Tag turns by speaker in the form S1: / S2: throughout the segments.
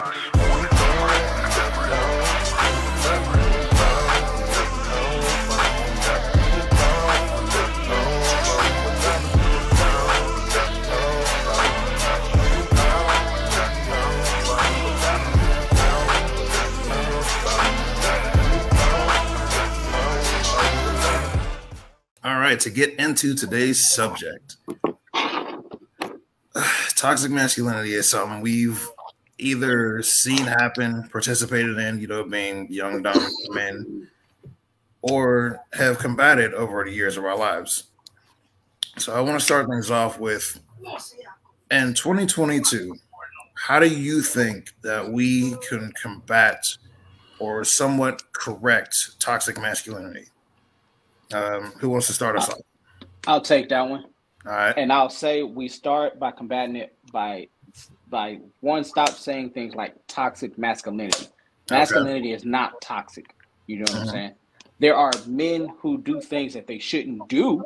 S1: All right, to get into today's subject, toxic masculinity is something we've either seen happen, participated in, being young, dumb men, or have combated over the years of our lives. So I want to start things off with, in 2022, how do you think that we can combat or somewhat correct toxic masculinity? Who wants to start us off?
S2: I'll take that one.
S1: All right.
S2: And I'll say we start by combating it by one, stop saying things like toxic masculinity. Masculinity is not toxic. You know what I'm saying? There are men who do things that they shouldn't do,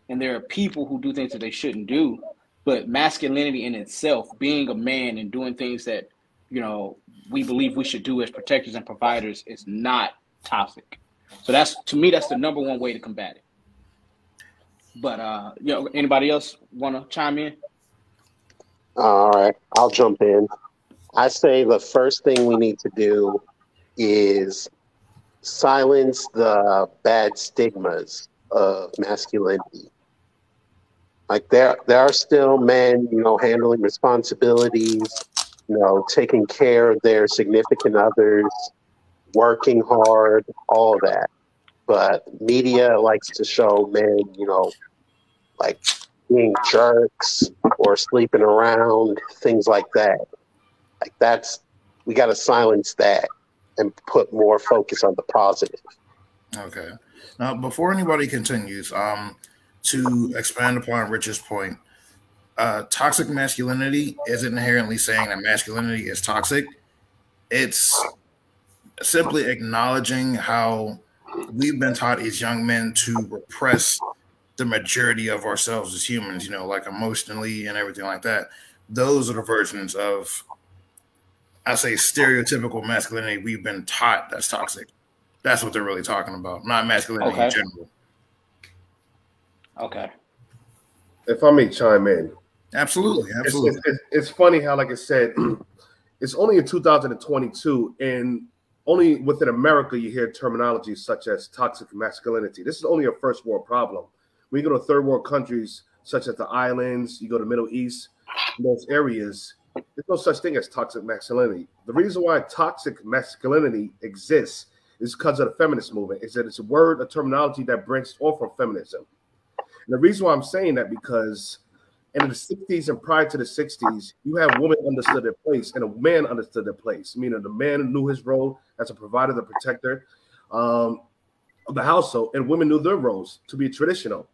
S2: and there are people who do things that they shouldn't do. But masculinity in itself, being a man and doing things that, we believe we should do as protectors and providers, is not toxic. So to me, that's the number one way to combat it. But, anybody else want to chime in?
S3: All right, I'll jump in. I say the first thing we need to do is silence the bad stigmas of masculinity. Like there are still men, handling responsibilities, taking care of their significant others, working hard, all that. But media likes to show men, like being jerks or sleeping around, things like that. Like we got to silence that and put more focus on the positive.
S1: Okay. Now, before anybody continues, to expand upon Rich's point, toxic masculinity isn't inherently saying that masculinity is toxic. It's simply acknowledging how we've been taught as young men to repress the majority of ourselves as humans, like emotionally and everything like that. Those are the versions of, I say, stereotypical masculinity we've been taught that's toxic. That's what they're really talking about, not masculinity in general.
S2: Okay.
S4: If I may chime in.
S1: Absolutely.
S4: It's funny how, like I said, it's only in 2022, and only within America you hear terminology such as toxic masculinity. This is only a first world problem. When you go to third world countries such as the islands, you go to Middle East, those areas, there's no such thing as toxic masculinity. The reason why toxic masculinity exists is because of the feminist movement. Is that it's a terminology that branches off from feminism. And the reason why I'm saying that, because in the 60s and prior to the 60s, you had women understood their place and a man understood their place, meaning the man knew his role as a provider, the protector of the household, and women knew their roles to be traditional.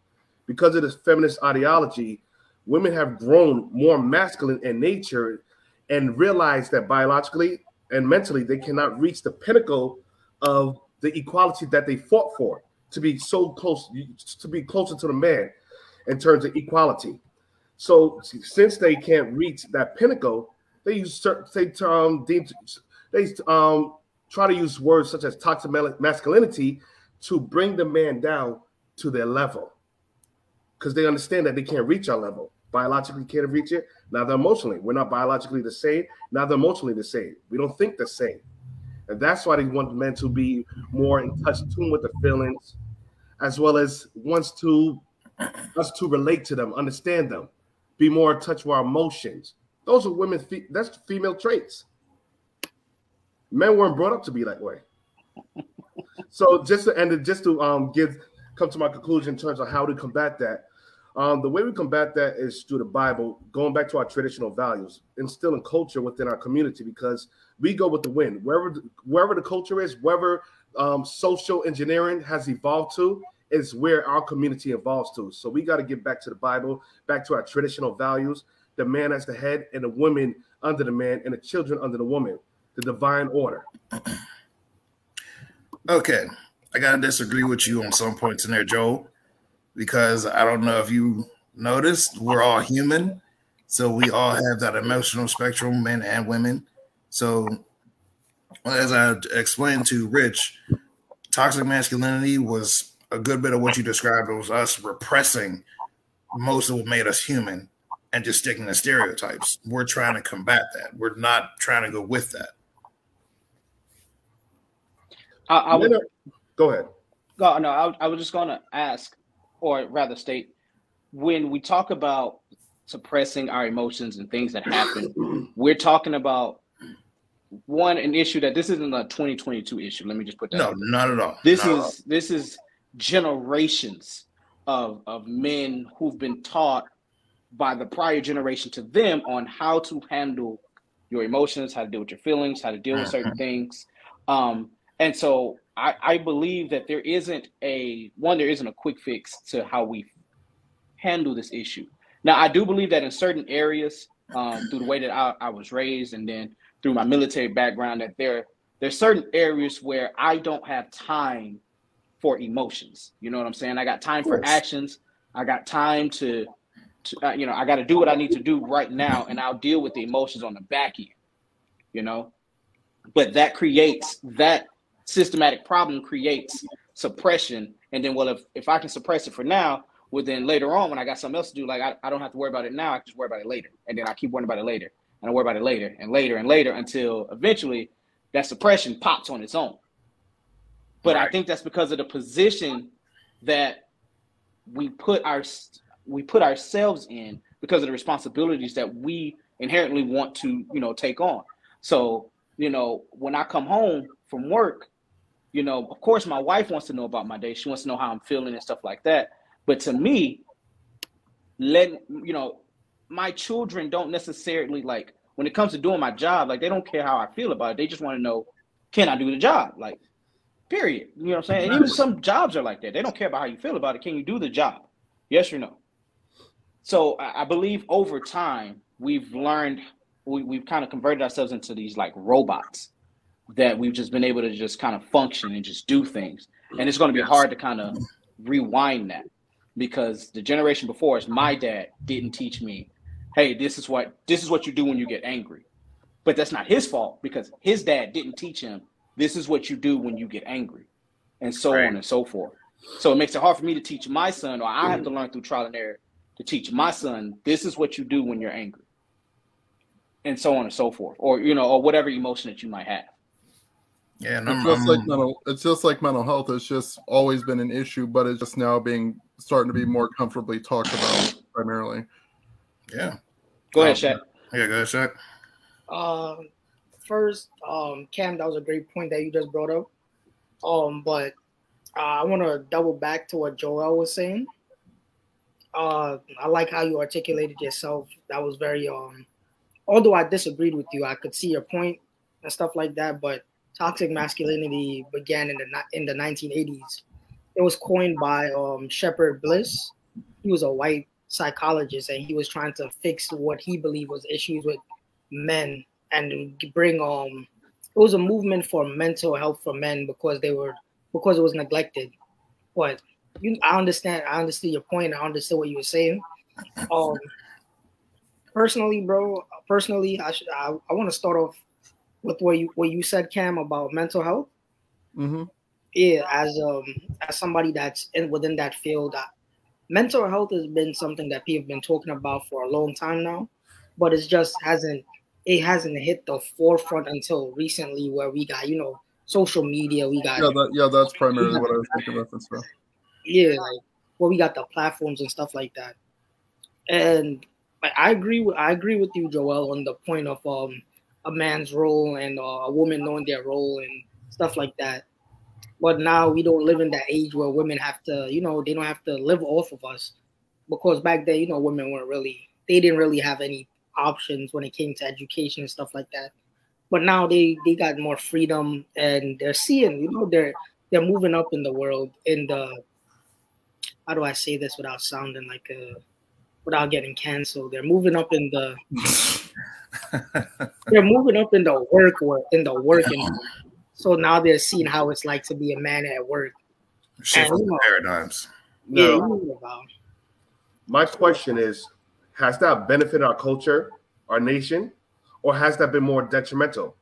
S4: Because of this feminist ideology, women have grown more masculine in nature and realized that biologically and mentally they cannot reach the pinnacle of the equality that they fought for, to be so close, to be closer to the man in terms of equality. So since they can't reach that pinnacle, they try to use words such as toxic masculinity to bring the man down to their level, because they understand that they can't reach our level. Biologically can't reach it. Neither emotionally. We're not biologically the same. Neither emotionally the same. We don't think the same. And that's why they want men to be more in touch, tune with the feelings, as well as us to relate to them, understand them, be more in touch with our emotions. Those are women. That's female traits. Men weren't brought up to be that way. So come to my conclusion in terms of how to combat that. The way we combat that is through the Bible, going back to our traditional values, instilling culture within our community, because we go with the wind. Wherever the culture is, wherever social engineering has evolved to, is where our community evolves to. So we got to get back to the Bible, back to our traditional values, the man as the head and the woman under the man and the children under the woman, the divine order.
S1: Okay, I got to disagree with you on some points in there, Joel, because I don't know if you noticed, we're all human. So we all have that emotional spectrum, men and women. So, as I explained to Rich, toxic masculinity was a good bit of what you described. It was us repressing most of what made us human and just sticking to stereotypes. We're trying to combat that. We're not trying to go with that.
S2: I would
S4: go ahead.
S2: No, I was just going to ask, or rather state, when we talk about suppressing our emotions and things that happen, we're talking about an issue that this isn't a 2022 issue. Let me just put that.
S1: No, not at all.
S2: This is generations of men who've been taught by the prior generation to them on how to handle your emotions, how to deal with your feelings, how to deal with certain things. And so I believe that there isn't a quick fix to how we handle this issue. Now, I do believe that in certain areas, through the way that I was raised and then through my military background, that there's certain areas where I don't have time for emotions. You know what I'm saying? I got time for actions. I got time to I got to do what I need to do right now, and I'll deal with the emotions on the back end, But that systematic problem creates suppression. And then, well, if I can suppress it for now, well, then later on when I got something else to do, like I don't have to worry about it now. I can just worry about it later. And then I keep worrying about it later. And I worry about it later and later and later until eventually that suppression pops on its own. But I think that's because of the position that we put ourselves in, because of the responsibilities that we inherently want to, take on. So, when I come home from work, of course my wife wants to know about my day. She wants to know how I'm feeling and stuff like that. But to me, my children don't necessarily, like, when it comes to doing my job, like, they don't care how I feel about it. They just want to know, can I do the job? Like, period. You know what I'm saying? And even some jobs are like that. They don't care about how you feel about it. Can you do the job? Yes or no? So I believe over time, we've learned, we've kind of converted ourselves into these like robots that we've just been able to just kind of function and just do things. And it's going to be hard to kind of rewind that, because the generation before us, my dad didn't teach me, hey, this is what you do when you get angry. But that's not his fault, because his dad didn't teach him, this is what you do when you get angry, and so on and so forth. So it makes it hard for me to teach my son, or I have to learn through trial and error to teach my son, this is what you do when you're angry, and so on and so forth, or or whatever emotion that you might have.
S1: Yeah, and
S5: it's just like mental health. It's just always been an issue, but it's just now starting to be more comfortably talked about primarily.
S1: Yeah.
S2: Go ahead, Shaq.
S1: Yeah, go ahead, Shaq.
S6: First, Cam, that was a great point that you just brought up. But I want to double back to what Joel was saying. I like how you articulated yourself. That was very, although I disagreed with you, I could see your point and stuff like that. But toxic masculinity began in the 1980s. It was coined by Shepard Bliss. He was a white psychologist, and he was trying to fix what he believed was issues with men, and bring it was a movement for mental health for men because it was neglected. But I understood your point. I understood what you were saying. Personally, I want to start off with what you said, Cam, about mental health.
S5: Mm-hmm.
S6: Yeah, as somebody that's within that field, mental health has been something that people have been talking about for a long time now, but it hasn't hit the forefront until recently, where we got social media. We got
S5: that's primarily what I was thinking reference to.
S6: Yeah, like, we got the platforms and stuff like that. And I agree with you, Joel, on the point of a man's role and a woman knowing their role and stuff like that. But now we don't live in that age where women have to, they don't have to live off of us, because back then, women they didn't really have any options when it came to education and stuff like that. But now they got more freedom, and they're seeing, they're moving up in the world in the, how do I say this without sounding like without getting canceled? They're moving up in the working. So now they're seeing how it's like to be a man at work.
S1: Shifting paradigms.
S6: Yeah.
S4: My question is, has that benefited our culture, our nation, or has that been more detrimental?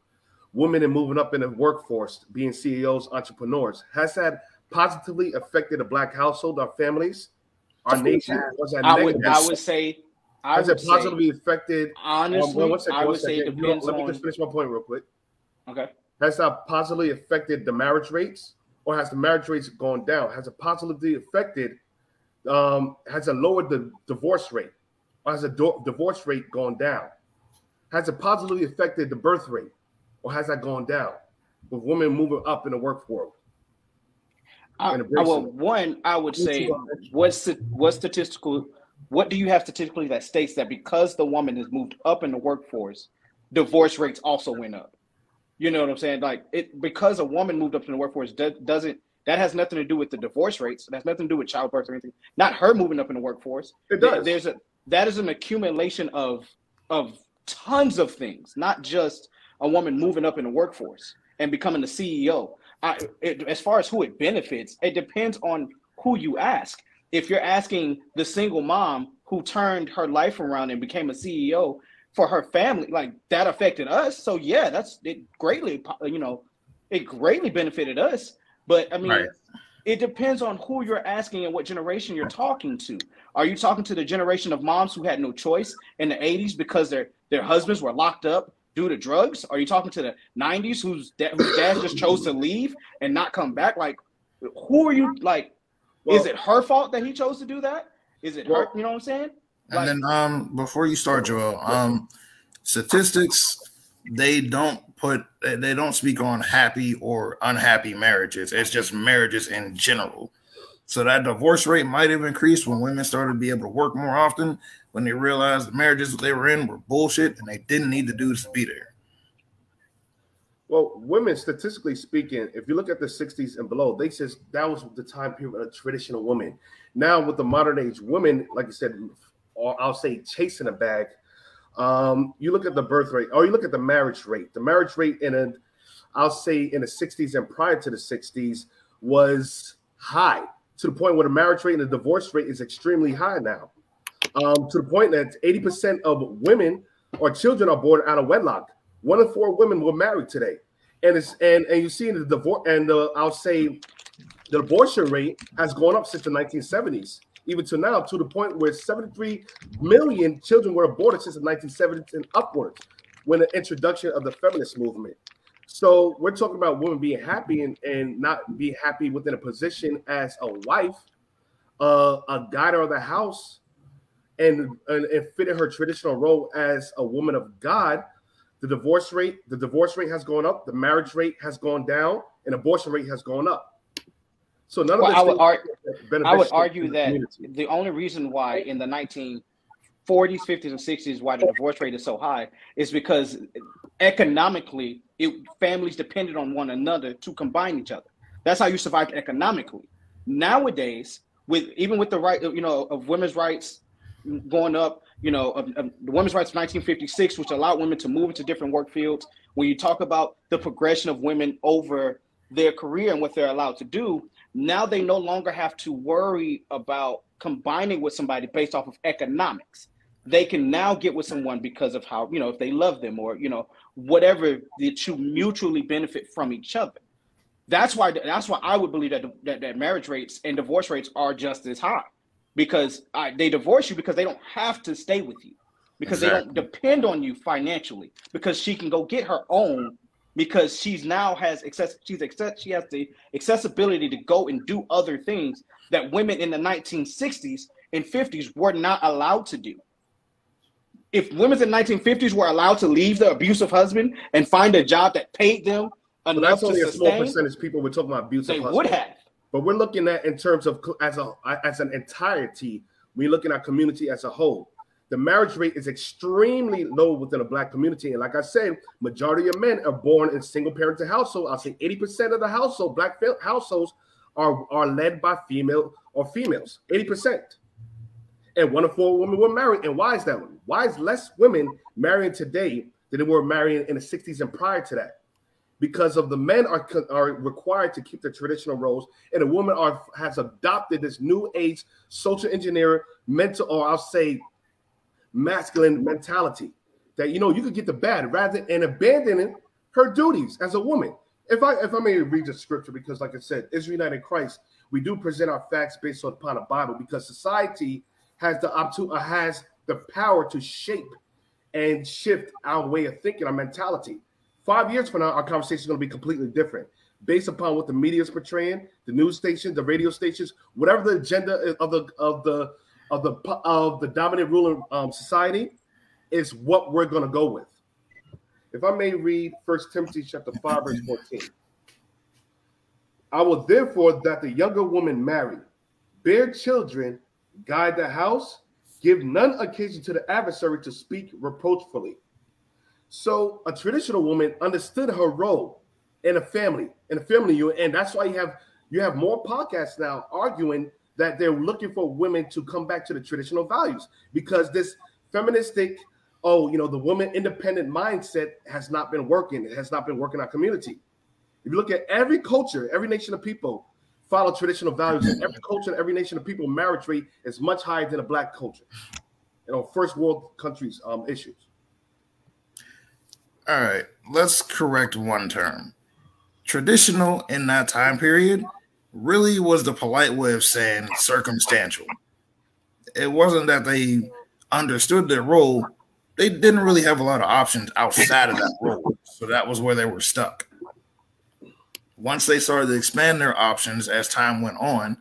S4: women and moving up in the workforce, being CEOs, entrepreneurs, has that positively affected the Black household, our families, our nation? Was that negative?
S2: I would say.
S4: Has it positively affected?
S2: Honestly,
S4: I would say it depends. Let me just finish my point real quick.
S2: Okay.
S4: Has that positively affected the marriage rates, or has the marriage rates gone down? Has it positively affected? Has it lowered the divorce rate, or has the divorce rate gone down? Has it positively affected the birth rate, or has that gone down with women moving up in the workforce?
S2: I would say, what do you have statistically that states that because the woman has moved up in the workforce, divorce rates also went up? You know what I'm saying? Like because a woman moved up in the workforce that has nothing to do with the divorce rates. That has nothing to do with childbirth or anything. Not her moving up in the workforce.
S4: It does.
S2: That is an accumulation of tons of things, not just a woman moving up in the workforce and becoming the CEO. As far as who it benefits, it depends on who you ask. If you're asking the single mom who turned her life around and became a CEO for her family, like that affected us. So yeah, it greatly benefited us. But I mean, right. It depends on who you're asking and what generation you're talking to. Are you talking to the generation of moms who had no choice in the 80s because their husbands were locked up due to drugs? Are you talking to the 90s whose dads just chose to leave and not come back? Like, who are you like? Well, is it her fault that he chose to do that? Is it her? You know what I'm saying?
S1: Like, and then before you start, Joel, statistics, they don't speak on happy or unhappy marriages. It's just marriages in general. So that divorce rate might have increased when women started to be able to work more often, when they realized the marriages they were in were bullshit and they didn't need to do this to be there.
S4: Well, women, statistically speaking, if you look at the 60s and below, they says that was the time period of traditional women. Now with the modern age women, like you said, or I'll say chasing a bag, you look at the birth rate, or you look at the marriage rate. The marriage rate I'll say in the 60s and prior to the 60s was high, to the point where the marriage rate and the divorce rate is extremely high now. To the point that 80% of women or children are born out of wedlock. 1 in 4 women were married today, and you see the divorce and I'll say the abortion rate has gone up since the 1970s, even to now, to the point where 73 million children were aborted since the 1970s and upwards, when the introduction of the feminist movement. So we're talking about women being happy and not be happy within a position as a wife, a guider of the house, and fitting her traditional role as a woman of God. The divorce rate has gone up, the marriage rate has gone down, and abortion rate has gone up. So none of this.
S2: I would argue that the only reason why in the 1940s, 50s, and 60s why the divorce rate is so high is because economically, families depended on one another to combine each other. That's how you survived economically. Nowadays, even with the right, of women's rights going up, the women's rights of 1956, which allowed women to move into different work fields. When you talk about the progression of women over their career and what they're allowed to do, now they no longer have to worry about combining with somebody based off of economics. They can now get with someone because of how, if they love them or, whatever, that you mutually benefit from each other. That's why I would believe that marriage rates and divorce rates are just as high. Because they divorce you because they don't have to stay with you, because They don't depend on you financially, because she can go get her own, because she has the accessibility to go and do other things that women in the 1960s and 50s were not allowed to do. If women in the 1950s were allowed to leave their abusive husband and find a job that paid them enough to sustain, that's only a small percentage people we're talking about abusive husbands. They would have.
S4: But we're looking at in terms of as an entirety, we're looking at community as a whole. The marriage rate is extremely low within the Black community. And like I said, majority of men are born in single-parented households. I'll say 80% of the Black households are led by females, 80%. And 1 in 4 women were married. And why is that? Why is less women marrying today than they were marrying in the 60s and prior to that? Because of the men are required to keep the traditional roles, and the woman has adopted this new age social engineer mental, or I'll say masculine mentality, that you could get the bad rather than abandoning her duties as a woman. If I may read the scripture, because like I said, Israel United in Christ, we do present our facts based upon the Bible, because society has the power to shape and shift our way of thinking, our mentality. 5 years from now, our conversation is going to be completely different, based upon what the media is portraying, the news stations, the radio stations, whatever the agenda of the dominant ruling society is, what we're going to go with. If I may read 1 Timothy chapter 5, verse 14. I will therefore that the younger woman marry, bear children, guide the house, give none occasion to the adversary to speak reproachfully. So a traditional woman understood her role in a family unit, and that's why you have more podcasts now arguing that they're looking for women to come back to the traditional values, because this feministic, the woman independent mindset has not been working. It has not been working in our community. If you look at every culture, every nation of people follow traditional values, and every culture and every nation of people marriage rate is much higher than a black culture. First world countries issues.
S1: All right, let's correct one term. Traditional in that time period really was the polite way of saying circumstantial. It wasn't that they understood their role. They didn't really have a lot of options outside of that role. So that was where they were stuck. Once they started to expand their options as time went on,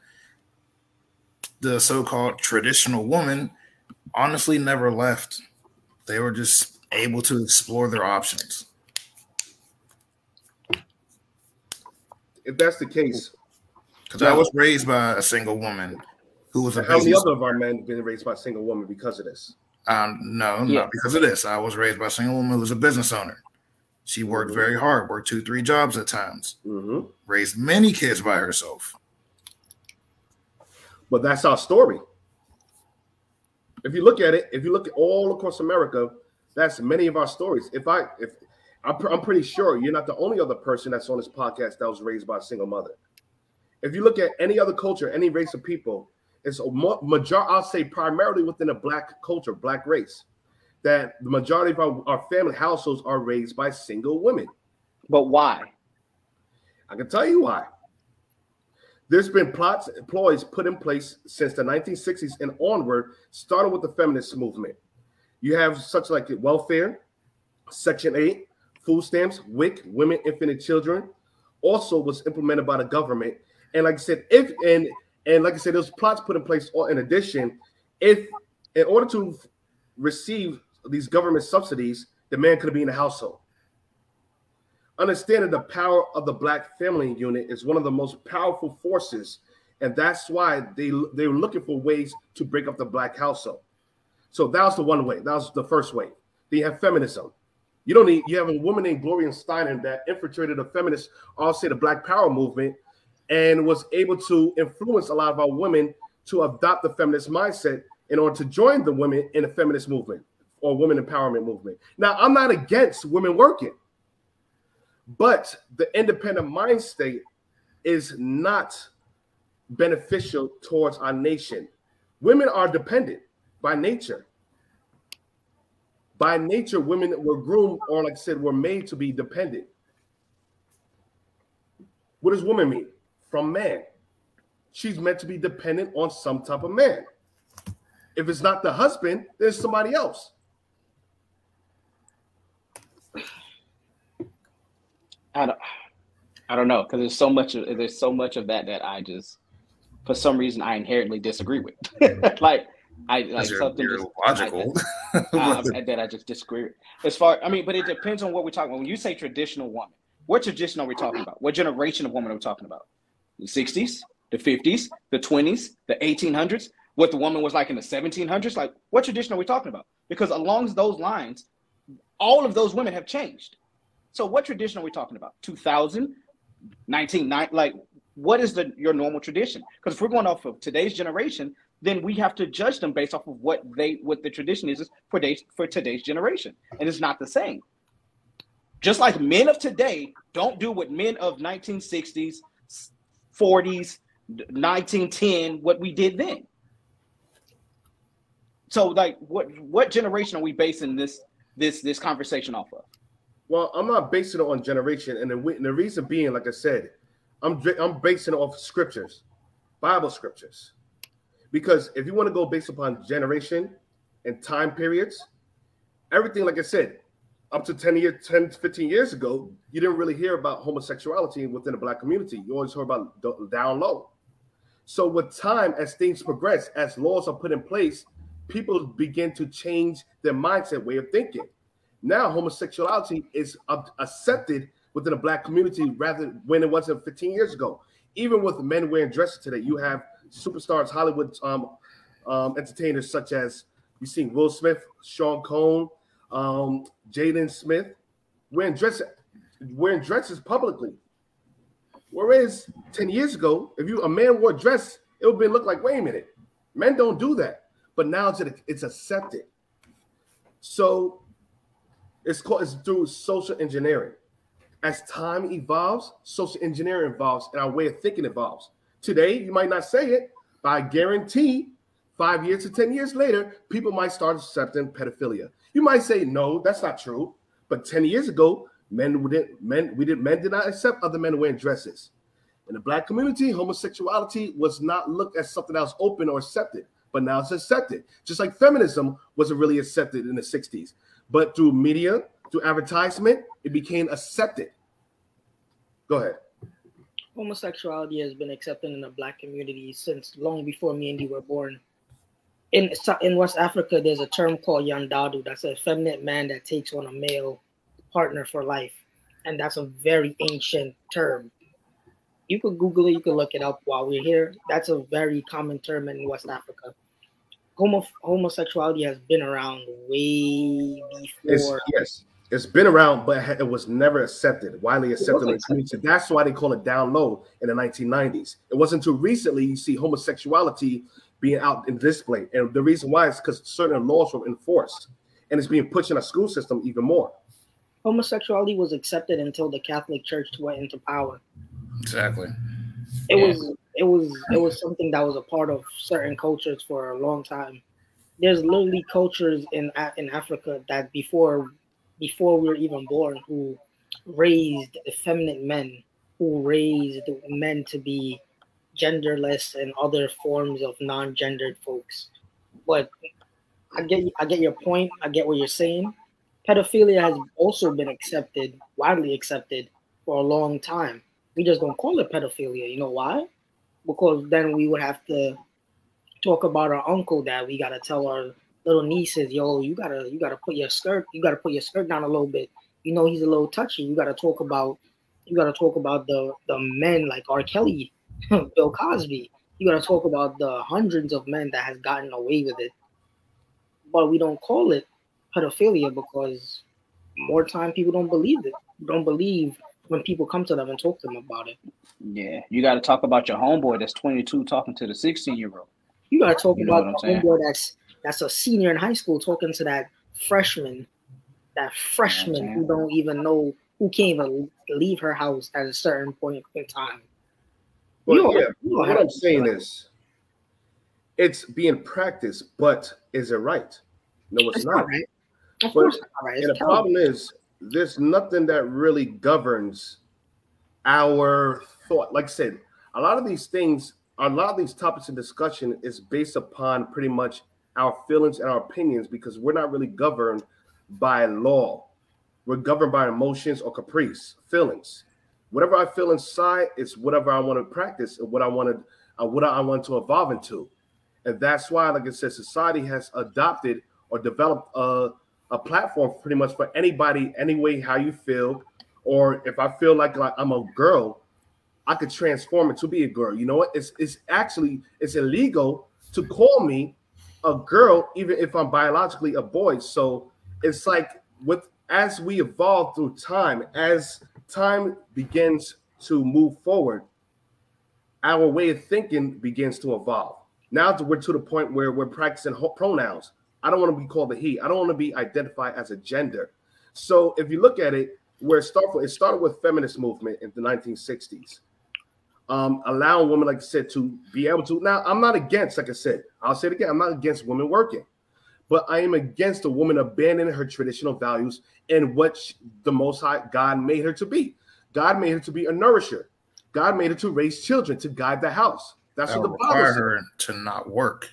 S1: the so-called traditional woman honestly never left. They were just able to explore their options.
S4: If that's the case,
S1: because I was raised by a single woman who was a
S4: how many other of our men been raised by a single woman because of this?
S1: No, not because of this. I was raised by a single woman who was a business owner. She worked very hard, worked 2-3 jobs at times, raised many kids by herself.
S4: But that's our story. If you look at all across America, that's many of our stories. I'm pretty sure you're not the only other person that's on this podcast that was raised by a single mother. If you look at any other culture, any race of people, it's I'll say primarily within a black culture, black race, that the majority of our family households are raised by single women.
S2: But why?
S4: I can tell you why. There's been plots and ploys put in place since the 1960s and onward, starting with the feminist movement. You have such like welfare, Section 8, food stamps, WIC, women, infant, and children, also was implemented by the government. And like I said, there's plots put in place. In addition, in order to receive these government subsidies, the man could be in the household. Understanding the power of the black family unit is one of the most powerful forces, and that's why they were looking for ways to break up the black household. So that was the one way. That was the first way. Then you have feminism. You have a woman named Gloria Steinem that infiltrated the feminist, I'll say the Black Power movement, and was able to influence a lot of our women to adopt the feminist mindset in order to join the women in the feminist movement or women empowerment movement. Now, I'm not against women working, but the independent mind state is not beneficial towards our nation. Women are dependent by nature. By nature, women were groomed, or like I said, were made to be dependent. What does woman mean? From man. She's meant to be dependent on some type of man. If it's not the husband, there's somebody else.
S2: I don't know, because there's so much of that I just, for some reason, I inherently disagree with. Something
S1: you're logical
S2: that I just disagree with. But it depends on what we're talking about. When you say traditional woman, what tradition are we talking about? What generation of woman are we talking about? The 60s, the 50s, the 20s, the 1800s? What the woman was like in the 1700s? Like, what tradition are we talking about? Because along those lines, all of those women have changed. So what tradition are we talking about? 2000, 1990? Like, what is your normal tradition? Because if we're going off of today's generation, then we have to judge them based off of what the tradition is for today's generation. And it's not the same. Just like men of today don't do what men of 1960s, 40s, 1910, what we did then. So like what generation are we basing this conversation off of?
S4: Well, I'm not basing it on generation, and the reason being, like I said, I'm basing it off scriptures, Bible scriptures. Because if you want to go based upon generation and time periods, everything, like I said, up to 10, 15 years ago, you didn't really hear about homosexuality within the Black community. You always heard about down low. So with time, as things progress, as laws are put in place, people begin to change their mindset, way of thinking. Now, homosexuality is accepted within the Black community rather when it wasn't 15 years ago. Even with men wearing dresses today, you have superstars, Hollywood entertainers such as you've seen Will Smith, Sean Combs, Jaden Smith wearing dresses publicly. Whereas 10 years ago, if a man wore a dress, it would look like, wait a minute, men don't do that. But now it's accepted. So it's through social engineering. As time evolves, social engineering evolves, and our way of thinking evolves. Today, you might not say it, but I guarantee 5 years to 10 years later, people might start accepting pedophilia. You might say, no, that's not true. But 10 years ago, men did not accept other men wearing dresses. In the Black community, homosexuality was not looked as something that was open or accepted, but now it's accepted. Just like feminism wasn't really accepted in the 60s. But through media, through advertisement, it became accepted. Go ahead.
S6: Homosexuality has been accepted in the Black community since long before me and you were born. In West Africa, there's a term called yandadu. That's a effeminate man that takes on a male partner for life. And that's a very ancient term. You could Google it. You could look it up while we're here. That's a very common term in West Africa. Homosexuality has been around way before.
S4: It's been around, but it was never accepted, widely accepted in the community. That's why they call it down low in the 1990s. It wasn't until recently you see homosexuality being out in display. And the reason why is because certain laws were enforced. And it's being pushed in our school system even more.
S6: Homosexuality was accepted until the Catholic Church went into power.
S1: Exactly.
S6: It was something that was a part of certain cultures for a long time. There's literally cultures in Africa that before we were even born who raised effeminate men, who raised men to be genderless and other forms of non-gendered folks. But I get your point. I get what you're saying. Pedophilia has also been accepted, widely accepted, for a long time. We just don't call it pedophilia. You know why? Because then we would have to talk about our uncle that we gotta tell our little nieces, yo, you gotta put your skirt down a little bit. You know he's a little touchy. You gotta talk about the men like R. Kelly, Bill Cosby. You gotta talk about the hundreds of men that has gotten away with it. But we don't call it pedophilia because more time people don't believe it. Don't believe when people come to them and talk to them about it.
S2: Yeah, you got to talk about your homeboy that's 22 talking to the 16-year-old.
S6: You got to talk about the homeboy that's a senior in high school talking to that freshman who don't even know, who can't even leave her house at a certain point in time.
S4: Well, what I'm saying is it's being practiced, but is it right? No, it's not.
S6: Right. Of course it's not right.
S4: And the problem is there's nothing that really governs our thought. Like I said, a lot of these topics of discussion is based upon pretty much our feelings and our opinions because we're not really governed by law. We're governed by emotions or caprice, feelings. Whatever I feel inside is whatever I want to practice and what I want to evolve into. And that's why, like I said, society has adopted or developed a platform pretty much for anybody, any way how you feel. Or if I feel like I'm a girl, I could transform it to be a girl. You know what? It's illegal to call me a girl, even if I'm biologically a boy. So it's like as we evolve through time, as time begins to move forward, our way of thinking begins to evolve. Now we're to the point where we're practicing pronouns. I don't want to be called a he. I don't want to be identified as a gender. So if you look at it, where it started with feminist movement in the 1960s, allowing women, like I said, to be able to. Now, I'm not against, like I said, I'll say it again, I'm not against women working. but I am against a woman abandoning her traditional values and what the Most High God made her to be. God made her to be a nourisher. God made her to raise children, to guide the house. That's what the Bible
S1: require
S4: says.
S1: her to not work.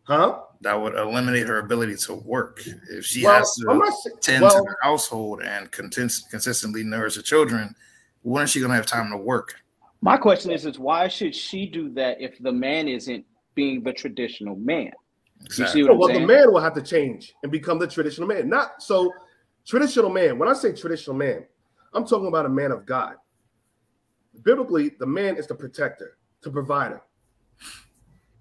S4: Huh?
S1: That would eliminate her ability to work. If she has to tend to the household and consistently nourish the children, when is she going to have time to work?
S2: My question is why should she do that if the man isn't being the traditional man?
S1: Exactly.
S2: You see what I'm
S4: Well,
S2: saying?
S4: the man will have to change and become the traditional man. Not so traditional man. When I say traditional man, I'm talking about a man of God. Biblically, the man is the protector, the provider.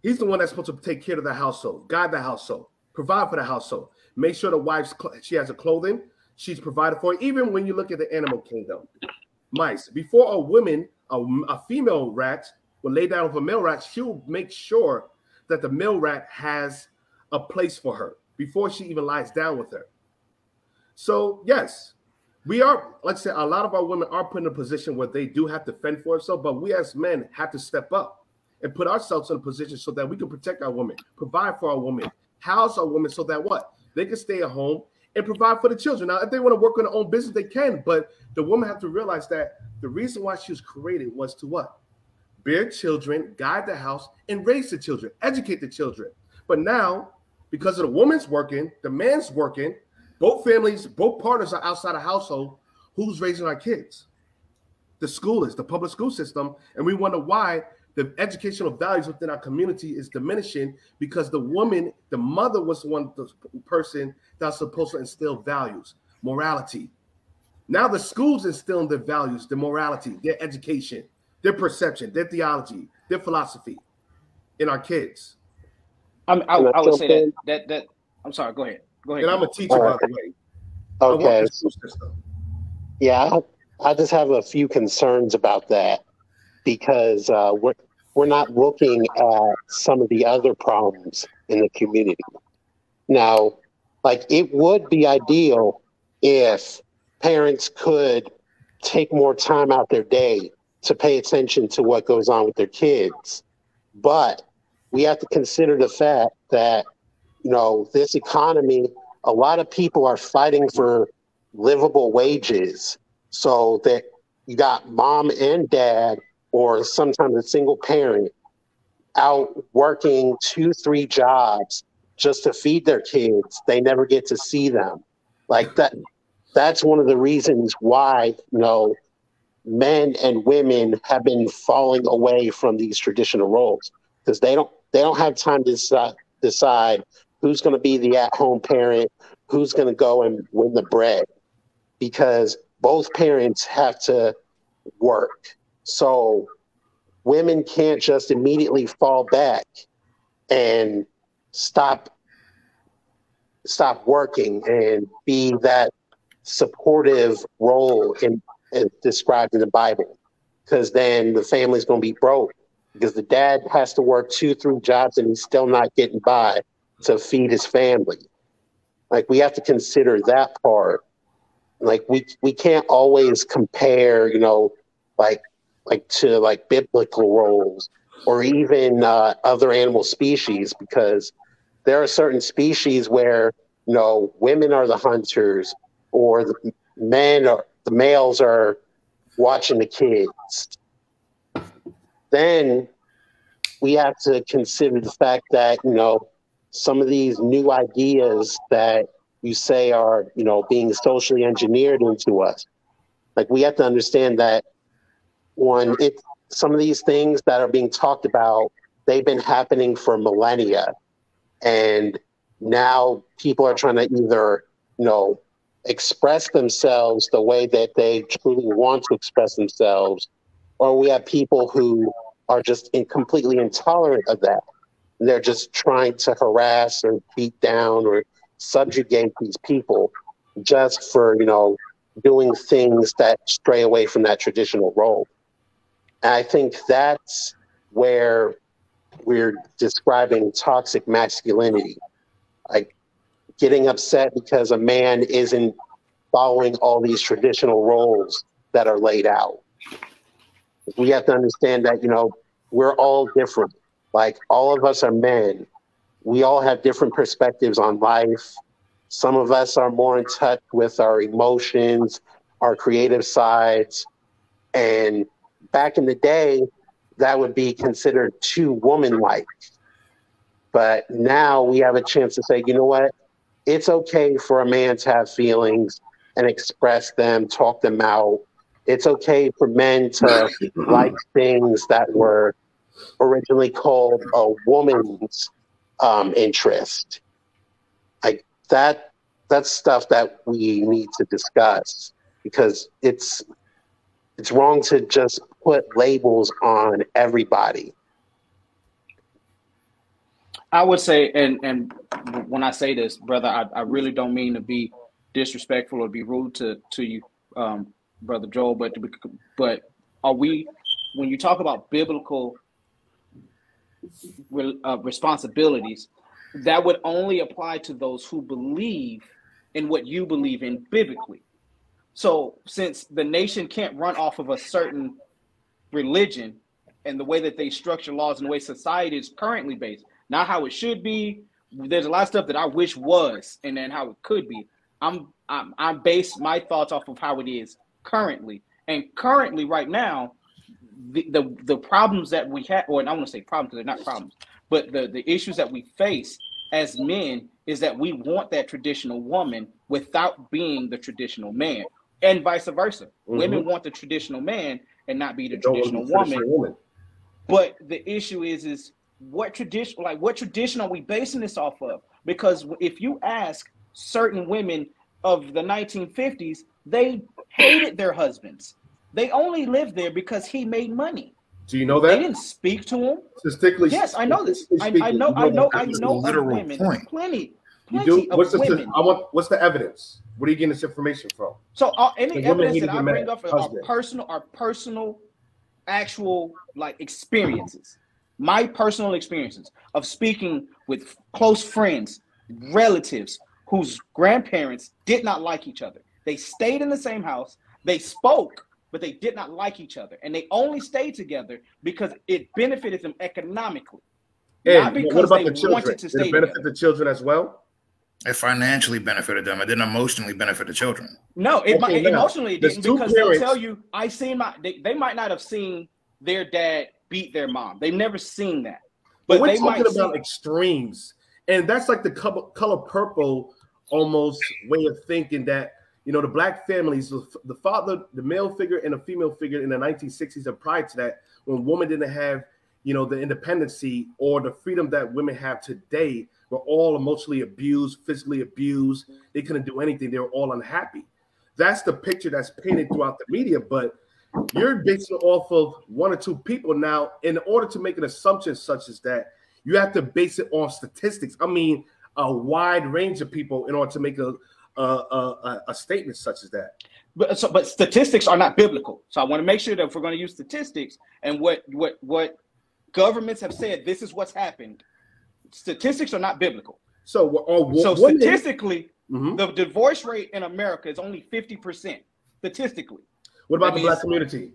S4: He's the one that's supposed to take care of the household, guide the household, provide for the household, make sure the wife, she has a clothing, she's provided for. Even when you look at the animal kingdom, mice, before a woman, a female rat will lay down with a male rat, she'll make sure that the male rat has a place for her before she even lies down with her. So yes, we are, like I said, a lot of our women are put in a position where they do have to fend for themselves, but we as men have to step up and put ourselves in a position so that we can protect our women, provide for our women, house our women so that what? They can stay at home and provide for the children. Now, if they want to work on their own business, they can, but the woman has to realize that the reason why she was created was to what? Bear children, guide the house, and raise the children, educate the children. But now, because of the woman's working, the man's working, both families, both partners are outside the household, who's raising our kids? The school is, the public school system, and we wonder why the educational values within our community is diminishing because the woman, the mother was the person that's supposed to instill values, morality. Now the schools instilling their values, their morality, their education, their perception, their theology, their philosophy in our kids.
S2: I would say that I'm sorry, go ahead.
S4: And I'm a teacher, by the way.
S3: Okay. Yeah, I just have a few concerns about that because we're not looking at some of the other problems in the community. Now, like it would be ideal if parents could take more time out their day to pay attention to what goes on with their kids. But we have to consider the fact that, you know, this economy, a lot of people are fighting for livable wages so that you got mom and dad or sometimes a single parent out working 2-3 jobs just to feed their kids. They never get to see them. Like that. That's one of the reasons why, you know, men and women have been falling away from these traditional roles because they don't have time to decide who's going to be the at-home parent, who's going to go and win the bread, because both parents have to work. So women can't just immediately fall back and stop working and be that supportive role described in the Bible, because then the family's going to be broke because the dad has to work 2-3 jobs and he's still not getting by to feed his family. Like we have to consider that part. Like we can't always compare, you know, like to biblical roles or even other animal species, because there are certain species where, you know, women are the hunters or the males are watching the kids. Then we have to consider the fact that, you know, some of these new ideas that you say are, you know, being socially engineered into us. Like we have to understand that some of these things that are being talked about, they've been happening for millennia. And now people are trying to either, you know, express themselves the way that they truly want to express themselves, or we have people who are just completely intolerant of that. And they're just trying to harass or beat down or subjugate these people just for, you know, doing things that stray away from that traditional role. And I think that's where we're describing toxic masculinity. Like getting upset because a man isn't following all these traditional roles that are laid out. We have to understand that, you know, we're all different. Like all of us are men. we all have different perspectives on life. Some of us are more in touch with our emotions, our creative sides. And back in the day, that would be considered too woman-like. But now we have a chance to say, you know what? It's okay for a man to have feelings and express them, talk them out. It's okay for men to like things that were originally called a woman's interest. Like that's stuff that we need to discuss, because it's wrong to just put labels on everybody.
S2: I would say, and when I say this, brother, I really don't mean to be disrespectful or be rude to you, Brother Joel, but are we, when you talk about biblical responsibilities, that would only apply to those who believe in what you believe in biblically. So since the nation can't run off of a certain religion and the way that they structure laws and the way society is currently based, not how it should be. There's a lot of stuff that I wish was, and then how it could be. I'm based my thoughts off of how it is currently. And currently right now, the problems that we have, or I want to say problems because they're not problems, but the issues that we face as men is that we want that traditional woman without being the traditional man, and vice versa. Mm-hmm. Women want the traditional man and not be the traditional woman. But the issue is what tradition are we basing this off of? Because if you ask certain women of the 1950s, they hated their husbands. They only lived there because he made money.
S4: Do you know that?
S2: They didn't speak to him.
S4: Statistically,
S2: yes, I know this. I know of women.
S1: Point.
S2: Plenty
S4: you do?
S2: of women.
S4: What's the evidence? Where are you getting this information from?
S2: So any evidence that I bring up are personal, actual experiences. My personal experiences of speaking with close friends, relatives whose grandparents did not like each other. They stayed in the same house. They spoke, but they did not like each other. And they only stayed together because it benefited them economically.
S4: And
S2: not because
S4: what about
S2: they
S4: the children?
S2: wanted to stay
S4: Did it benefit
S2: together.
S4: the children as well?
S1: It financially benefited them. It didn't emotionally benefit the children.
S2: No, emotionally it didn't, because they'll tell you, they might not have seen their dad beat their mom. They've never seen that.
S4: But we're talking about extremes. And that's like the color purple almost way of thinking that, the black families, the father, the male figure and the female figure in the 1960s and prior to that, when women didn't have, the independency or the freedom that women have today, were all emotionally abused, physically abused. They couldn't do anything. They were all unhappy. That's the picture that's painted throughout the media. But you're basing it off of one or two people. Now, in order to make an assumption such as that, you have to base it on statistics. I mean, a wide range of people in order to make a statement such as that.
S2: But statistics are not biblical. So I want to make sure that if we're going to use statistics and what governments have said, this is what's happened. Statistics are not biblical. So statistically, the divorce rate in America is only 50%. Statistically.
S4: What about the black community?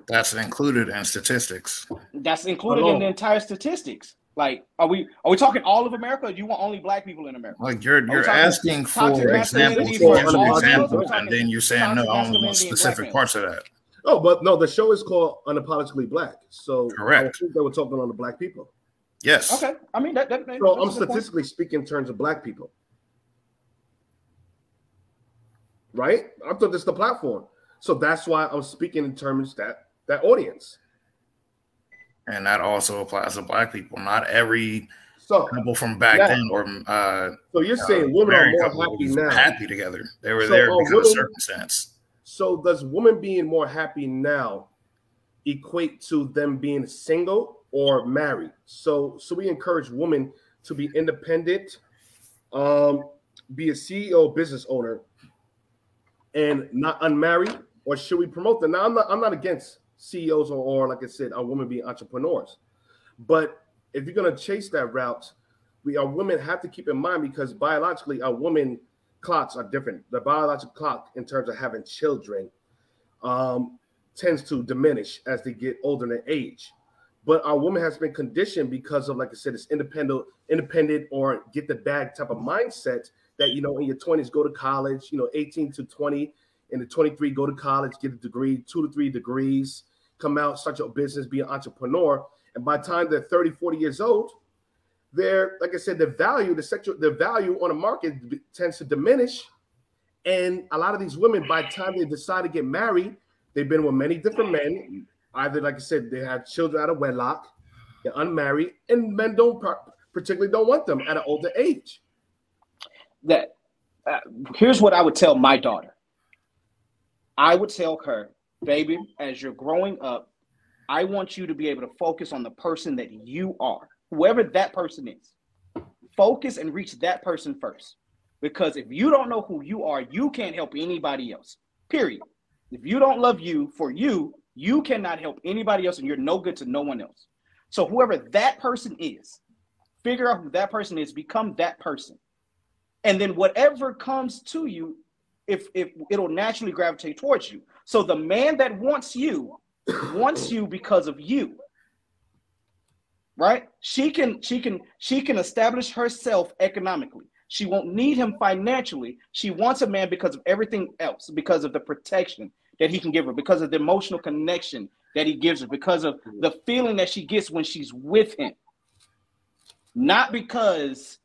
S1: That's included in statistics.
S2: That's included in the entire statistics. Like, are we talking all of America, or do you want only black people in America?
S1: Like you're asking for examples, and then you're saying no, I only want specific parts of that.
S4: Oh, but no, the show is called Unapologetically Black. So
S1: correct.
S4: I think they were talking on the black people.
S1: Yes.
S2: Okay. I mean that
S4: so I'm statistically speaking in terms of black people. Right? I thought this is the platform. So that's why I'm speaking in terms that audience.
S1: And that also applies to black people. Not every couple from back then or
S4: so you're saying women are more happy now.
S1: Happy together. They were there because of circumstance.
S4: So does women being more happy now equate to them being single or married? So we encourage women to be independent, be a CEO, business owner, and not unmarried, or should we promote them? Now, I'm not against CEOs or like I said, a women being entrepreneurs, but if you're going to chase that route, our women have to keep in mind, because biologically, our women clocks are different. The biological clock in terms of having children tends to diminish as they get older in age. but our woman has been conditioned because of, like I said, this independent or get the bag type of mindset that, you know, in your 20s, go to college, you know, 18 to 20, and the 23, go to college, get a degree, 2 to 3 degrees, come out, start your business, be an entrepreneur. And by the time they're 30, 40 years old, they're, like I said, the value on the market tends to diminish. And a lot of these women, by the time they decide to get married, they've been with many different men. Either, like I said, they have children out of wedlock, they're unmarried, and men particularly don't want them at an older age.
S2: That here's what I would tell my daughter. I would tell her, baby, as you're growing up, I want you to be able to focus on the person that you are, whoever that person is. Focus and reach that person first. Because if you don't know who you are, you can't help anybody else, period. If you don't love you for you, you cannot help anybody else, and you're no good to no one else. So whoever that person is, figure out who that person is, become that person. And then whatever comes to you, if it'll naturally gravitate towards you. So the man that wants you because of you. Right? She can establish herself economically. She won't need him financially. She wants a man because of everything else, because of the protection that he can give her, because of the emotional connection that he gives her, because of the feeling that she gets when she's with him. Not because,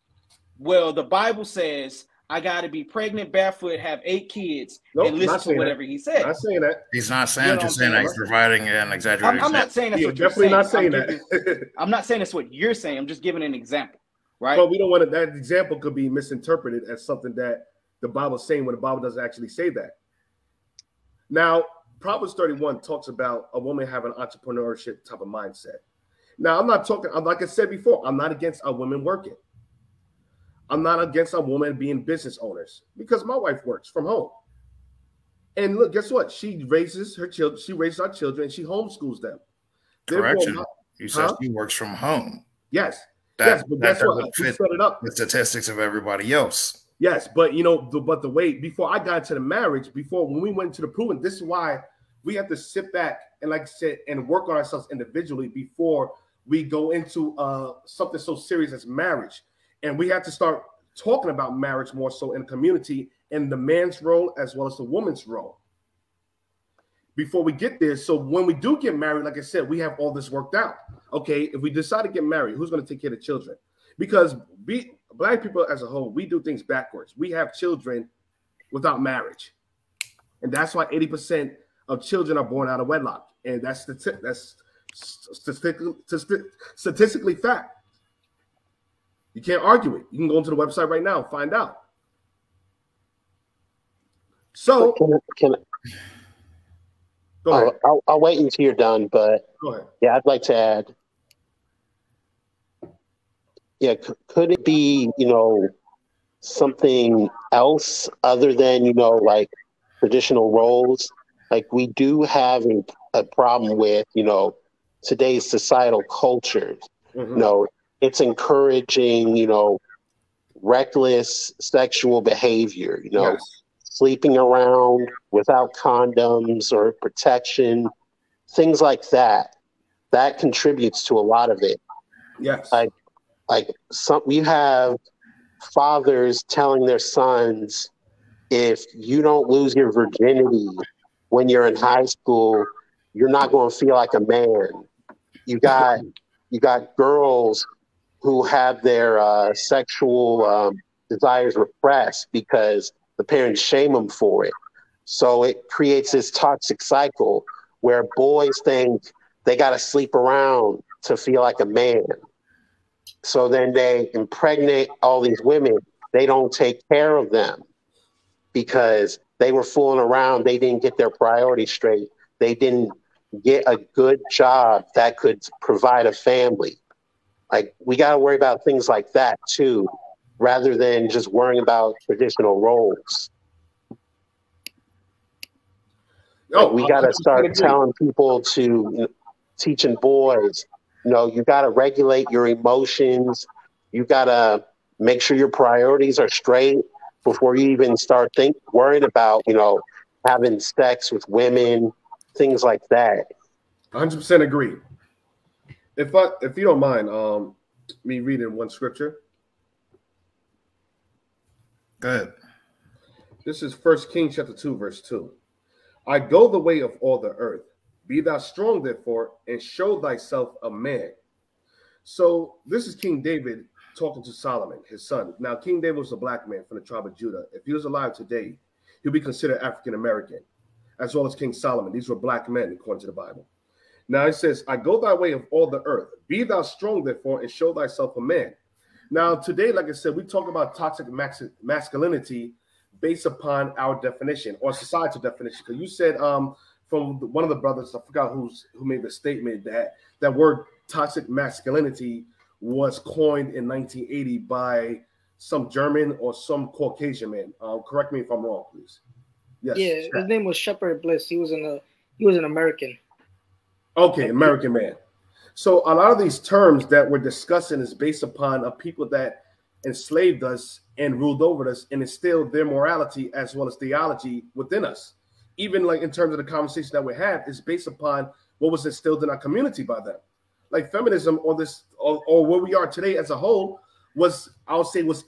S2: well, the Bible says I got to be pregnant, barefoot, have 8 kids, and listen to whatever he says.
S4: Not saying that.
S1: He's not saying, just saying that he's providing an exaggerated.
S2: I'm not saying that's what you're
S4: definitely
S2: saying.
S4: Not saying that.
S2: I'm not saying that's what you're saying. I'm just giving an example, right?
S4: But we don't want that example could be misinterpreted as something that the Bible is saying when the Bible doesn't actually say that. Now, Proverbs 31 talks about a woman having an entrepreneurship type of mindset. Now, I'm not talking, like I said before, I'm not against a woman working. I'm not against a woman being business owners because my wife works from home. And look, guess what? She raises her children. She raises our children and she homeschools them.
S1: Correction. You said she works from home.
S4: Yes.
S1: But
S4: guess what? We set it up.
S1: The statistics of everybody else.
S4: Yes, but you know, but the way before I got into the marriage, when we went to the proving, this is why we have to sit back and, like I said, and work on ourselves individually before we go into something so serious as marriage. And we have to start talking about marriage more so in the community and the man's role as well as the woman's role before we get there. So when we do get married, like I said, we have all this worked out. Okay, if we decide to get married, who's going to take care of the children? Because Black people as a whole, we do things backwards. We have children without marriage. And that's why 80% of children are born out of wedlock. And that's statistically fact. You can't argue it. You can go into the website right now and find out. So
S3: go ahead. I'll wait until you're done, but
S4: go ahead.
S3: Yeah, I'd like to add. Yeah, could it be, something else other than, like traditional roles? Like we do have a problem with, today's societal cultures. Mm-hmm. It's encouraging, reckless sexual behavior,
S4: yes.
S3: Sleeping around without condoms or protection, things like that. That contributes to a lot of it.
S4: Yes.
S3: You have fathers telling their sons, if you don't lose your virginity when you're in high school, you're not going to feel like a man. You got girls who have their sexual desires repressed because the parents shame them for it. So it creates this toxic cycle where boys think they got to sleep around to feel like a man. So then they impregnate all these women. They don't take care of them because they were fooling around. They didn't get their priorities straight. They didn't get a good job that could provide a family. We got to worry about things like that too, rather than just worrying about traditional roles. We got to start telling people teaching boys, you got to regulate your emotions. You got to make sure your priorities are straight before you even start worrying about, having sex with women, things like that.
S4: 100% agree. If you don't mind, me reading one scripture.
S1: Go ahead.
S4: This is 1 Kings chapter 2, verse 2. I go the way of all the earth. Be thou strong, therefore, and show thyself a man. So this is King David talking to Solomon, his son. Now, King David was a black man from the tribe of Judah. If he was alive today, he'll be considered African-American, as well as King Solomon. These were black men, according to the Bible. Now, it says, I go thy way of all the earth. Be thou strong, therefore, and show thyself a man. Now, today, like I said, we talk about toxic masculinity based upon our definition or societal definition. Because you said from one of the brothers, I forgot who made the statement that word toxic masculinity was coined in 1980 by some German or some Caucasian man. Correct me if I'm wrong, please. Yes.
S6: Yeah, his name was Shepard Bliss. He was an American.
S4: Okay, American man. So a lot of these terms that we're discussing is based upon people that enslaved us and ruled over us and instilled their morality as well as theology within us. Even like in terms of the conversation that we have is based upon what was instilled in our community by them. Like feminism or where we are today as a whole was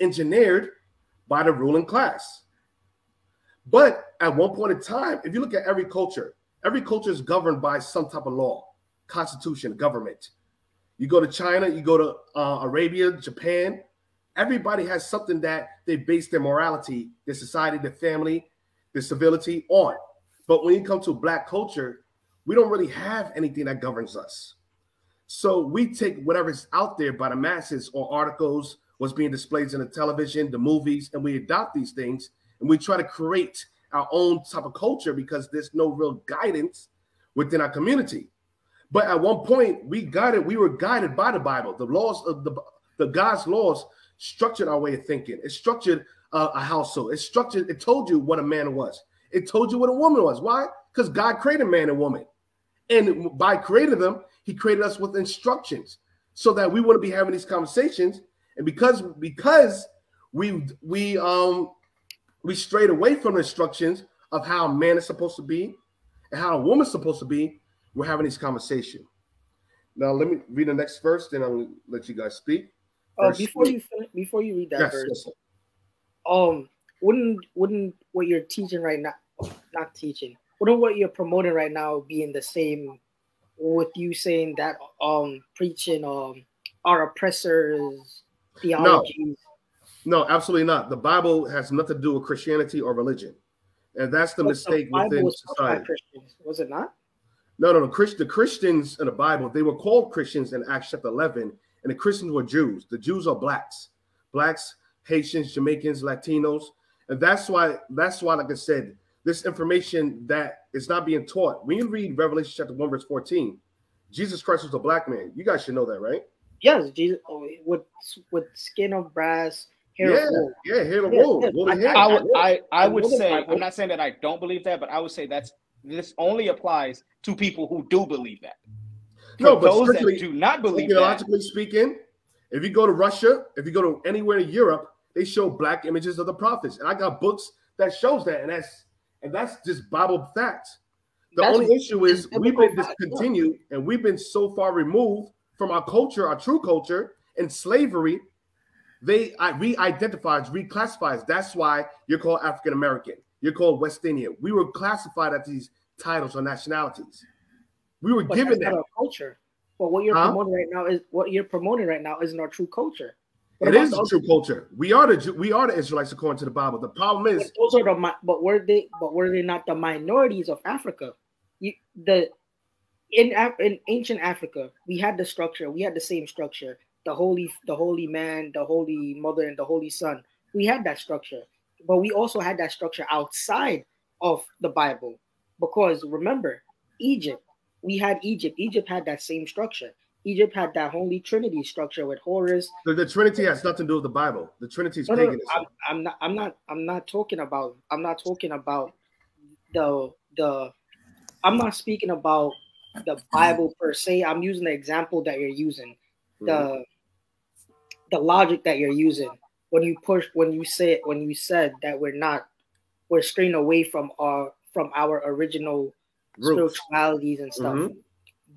S4: engineered by the ruling class. But at one point in time, if you look at every culture is governed by some type of law, constitution, government. You go to China, you go to Arabia, Japan, everybody has something that they base their morality, their society, their family, their civility on. But when you come to black culture, we don't really have anything that governs us. So we take whatever's out there by the masses or articles, what's being displayed in the television, the movies, and we adopt these things and we try to create our own type of culture because there's no real guidance within our community. But at one point, we were guided by the Bible. The laws of the God's laws structured our way of thinking. It structured a household. It told you what a man was. It told you what a woman was. Why? Because God created man and woman. And by creating them, he created us with instructions so that we wouldn't be having these conversations. And because we strayed away from the instructions of how a man is supposed to be and how a woman's supposed to be, we're having this conversation. Now, let me read the next verse, then I'll let you guys speak.
S6: Before you read that verse, yes. Wouldn't what you're teaching right now, not teaching, wouldn't what you're promoting right now be in the same with you saying that preaching our oppressors theology?
S4: No, absolutely not. The Bible has nothing to do with Christianity or religion, and that's the mistake within society.
S6: Was it not?
S4: No. The Christians in the Bible, they were called Christians in Acts chapter 11, and the Christians were Jews. The Jews are blacks, Haitians, Jamaicans, Latinos, and that's why, like I said, this information that is not being taught. When you read Revelation chapter 1, verse 14, Jesus Christ was a black man. You guys should know that, right?
S6: Yes, Jesus with skin of brass.
S4: Hair of wool.
S2: I would say, I'm not saying that I don't believe that, but I would say this only applies to people who do believe that.
S4: No, but
S2: those that do not believe that.
S4: Theologically speaking, if you go to Russia, if you go to anywhere in Europe, they show black images of the prophets. And I got books that shows that, and that's just Bible facts. The only issue is we've been discontinued and we've been so far removed from our culture, our true culture, and slavery. They re-identifies, reclassifies. That's why you're called African American. You're called West Indian. We were classified at these titles or nationalities. We were given that
S6: our culture. But what you're promoting right now isn't our true culture.
S4: It is the true culture. We are the Israelites according to the Bible. The problem is,
S6: but were they not the minorities of Africa? In ancient Africa, we had the structure. We had the same structure. The holy man, the holy mother, and the holy son. We had that structure, but we also had that structure outside of the Bible. Because remember, Egypt. We had Egypt. Egypt had that same structure. Egypt had that Holy Trinity structure with Horus.
S4: The Trinity has nothing to do with the Bible. The Trinity is paganism.
S6: I'm not talking about the. I'm not speaking about the Bible per se. I'm using the example that you're using, the logic that you're using when you said that we're straying away from our original spiritualities and stuff.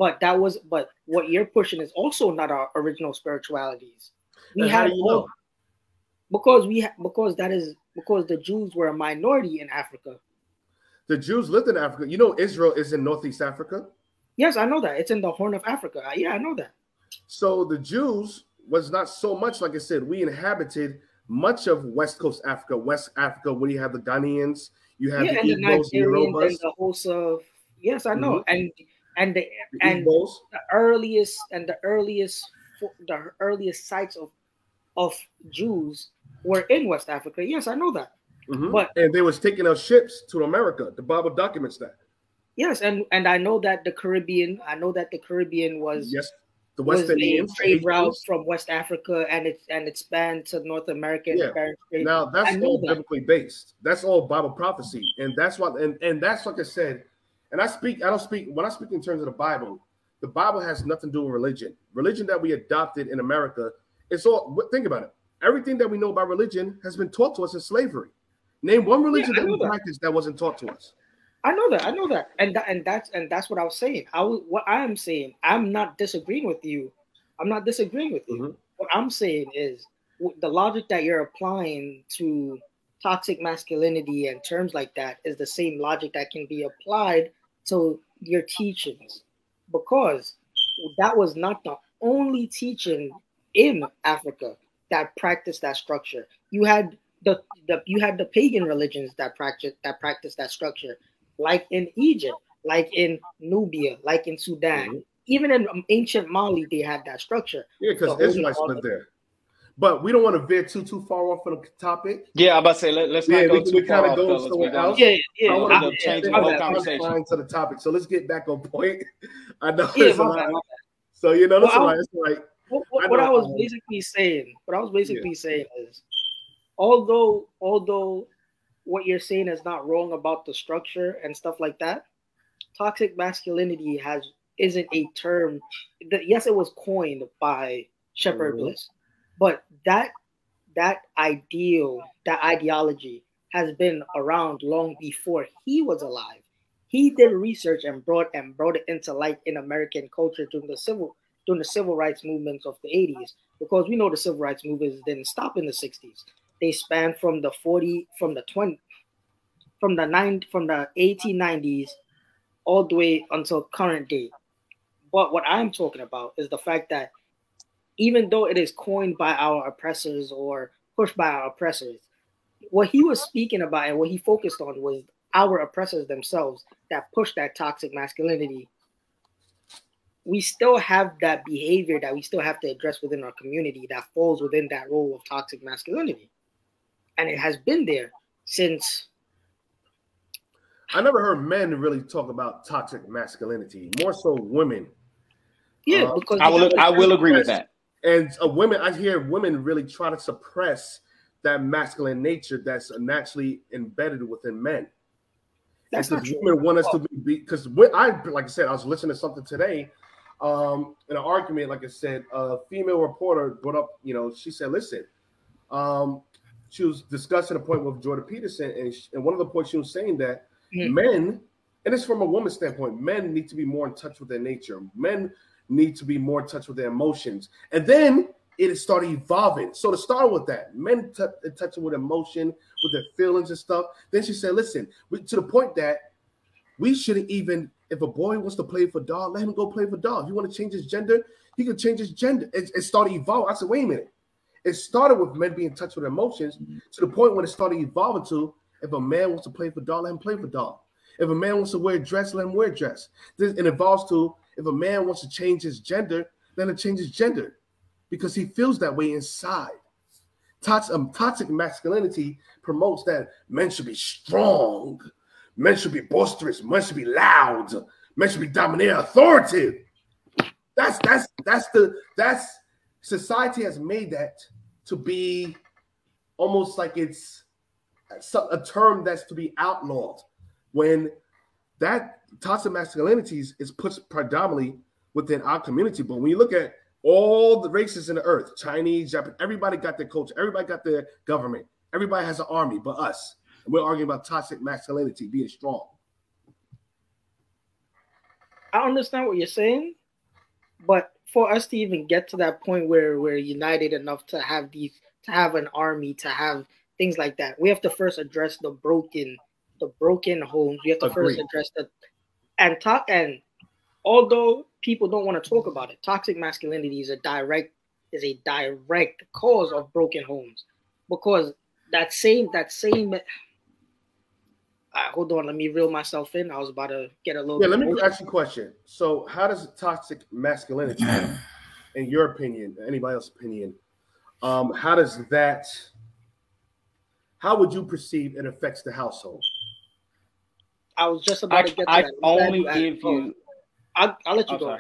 S6: But what you're pushing is also not our original spiritualities. We
S4: and
S6: had
S4: how do you know?
S6: because the Jews were a minority in Africa.
S4: The Jews lived in Africa. You know, Israel is in Northeast Africa.
S6: Yes, I know that. It's in the Horn of Africa. Yeah, I know that.
S4: So the Jews was not so much, like I said, we inhabited much of West Coast Africa, West Africa, where you have the Ghanaians, you have the Igbos, the Yorubas,
S6: and the host of, yes, I know, and the earliest sites of Jews were in West Africa. Yes, I know that.
S4: And they was taking out ships to America. The Bible documents that.
S6: Yes, and I know that the Caribbean. I know that the Caribbean was
S4: the West Indians
S6: trade route from West Africa, and it spanned to North America.
S4: Yeah. Now that's all biblically based. That's all Bible prophecy, and that's what and that's like I said. And I don't speak when I speak in terms of the Bible. The Bible has nothing to do with religion. Religion that we adopted in America, it's all. Think about it. Everything that we know about religion has been taught to us in slavery. Name one religion that we practice that wasn't taught to us.
S6: I know that, and that's what I was saying. What I am saying, I'm not disagreeing with you. What I'm saying is the logic that you're applying to toxic masculinity and terms like that is the same logic that can be applied to your teachings, because that was not the only teaching in Africa that practiced that structure. You had the pagan religions that practice that structure, like in Egypt, like in Nubia, like in Sudan, even in ancient Mali, they had that structure.
S4: Yeah, because Israelites lived there. But we don't want to veer too far off of the topic.
S2: Yeah, I'm about to say let's not go too far off.
S4: Go somewhere else.
S6: Yeah.
S2: I want to change the whole conversation
S4: to the topic. So let's get back on point. I know it's a lot. So that's all right. It's all right.
S6: What I was basically saying is, although what you're saying is not wrong about the structure and stuff like that, toxic masculinity isn't a term that, yes, it was coined by Shepherd Bliss, but that ideology has been around long before he was alive. He did research and brought it into light in American culture during the civil rights movements of the 80s, because we know the civil rights movements didn't stop in the 60s. They span from the 1890s all the way until current day. But what I'm talking about is the fact that even though it is coined by our oppressors or pushed by our oppressors, what he was speaking about and what he focused on was our oppressors themselves that push that toxic masculinity. We still have that behavior that we still have to address within our community that falls within that role of toxic masculinity. And it has been there since.
S4: I never heard men really talk about toxic masculinity, more so women.
S6: Yeah, because
S2: I will agree with that.
S4: And women, I hear women really try to suppress that masculine nature that's naturally embedded within men.
S6: That's not true.
S4: Women want us to be, because like I said, I was listening to something today, in an argument. Like I said, a female reporter brought up, she said, listen, she was discussing a point with Jordan Peterson, and one of the points she was saying that men, and it's from a woman's standpoint, men need to be more in touch with their nature. Men need to be more in touch with their emotions. And then it started evolving. So to start with that, men in touch with emotion, with their feelings and stuff. Then she said, listen, to the point that we shouldn't even, if a boy wants to play for doll, let him go play for doll. If you want to change his gender, he can change his gender. It started evolving. I said, wait a minute. It started with men being in touch with emotions to the point when it started evolving to, if a man wants to play for doll, let him play for doll. If a man wants to wear a dress, let him wear a dress. Then it evolves to, if a man wants to change his gender, let him change his gender because he feels that way inside. Toxic masculinity promotes that men should be strong, men should be boisterous, men should be loud, men should be dominating, authoritative. That's society has made that to be almost like it's a term that's to be outlawed, when that toxic masculinity is put predominantly within our community. But when you look at all the races in the earth, Chinese, Japanese, everybody got their culture, everybody got their government, everybody has an army but us. And we're arguing about toxic masculinity being strong.
S6: I understand what you're saying, but for us to even get to that point where we're united enough to have an army, to have things like that, we have to first address the broken homes. We have to first address and although people don't want to talk about it, toxic masculinity is a direct cause of broken homes, because that same hold on, let me reel myself in. I was about to get a little.
S4: Yeah, let me ask you a question. So, how does toxic masculinity, in your opinion, anybody else's opinion, how would you perceive it affects the household?
S6: I was just about to get to that. I'll let you go.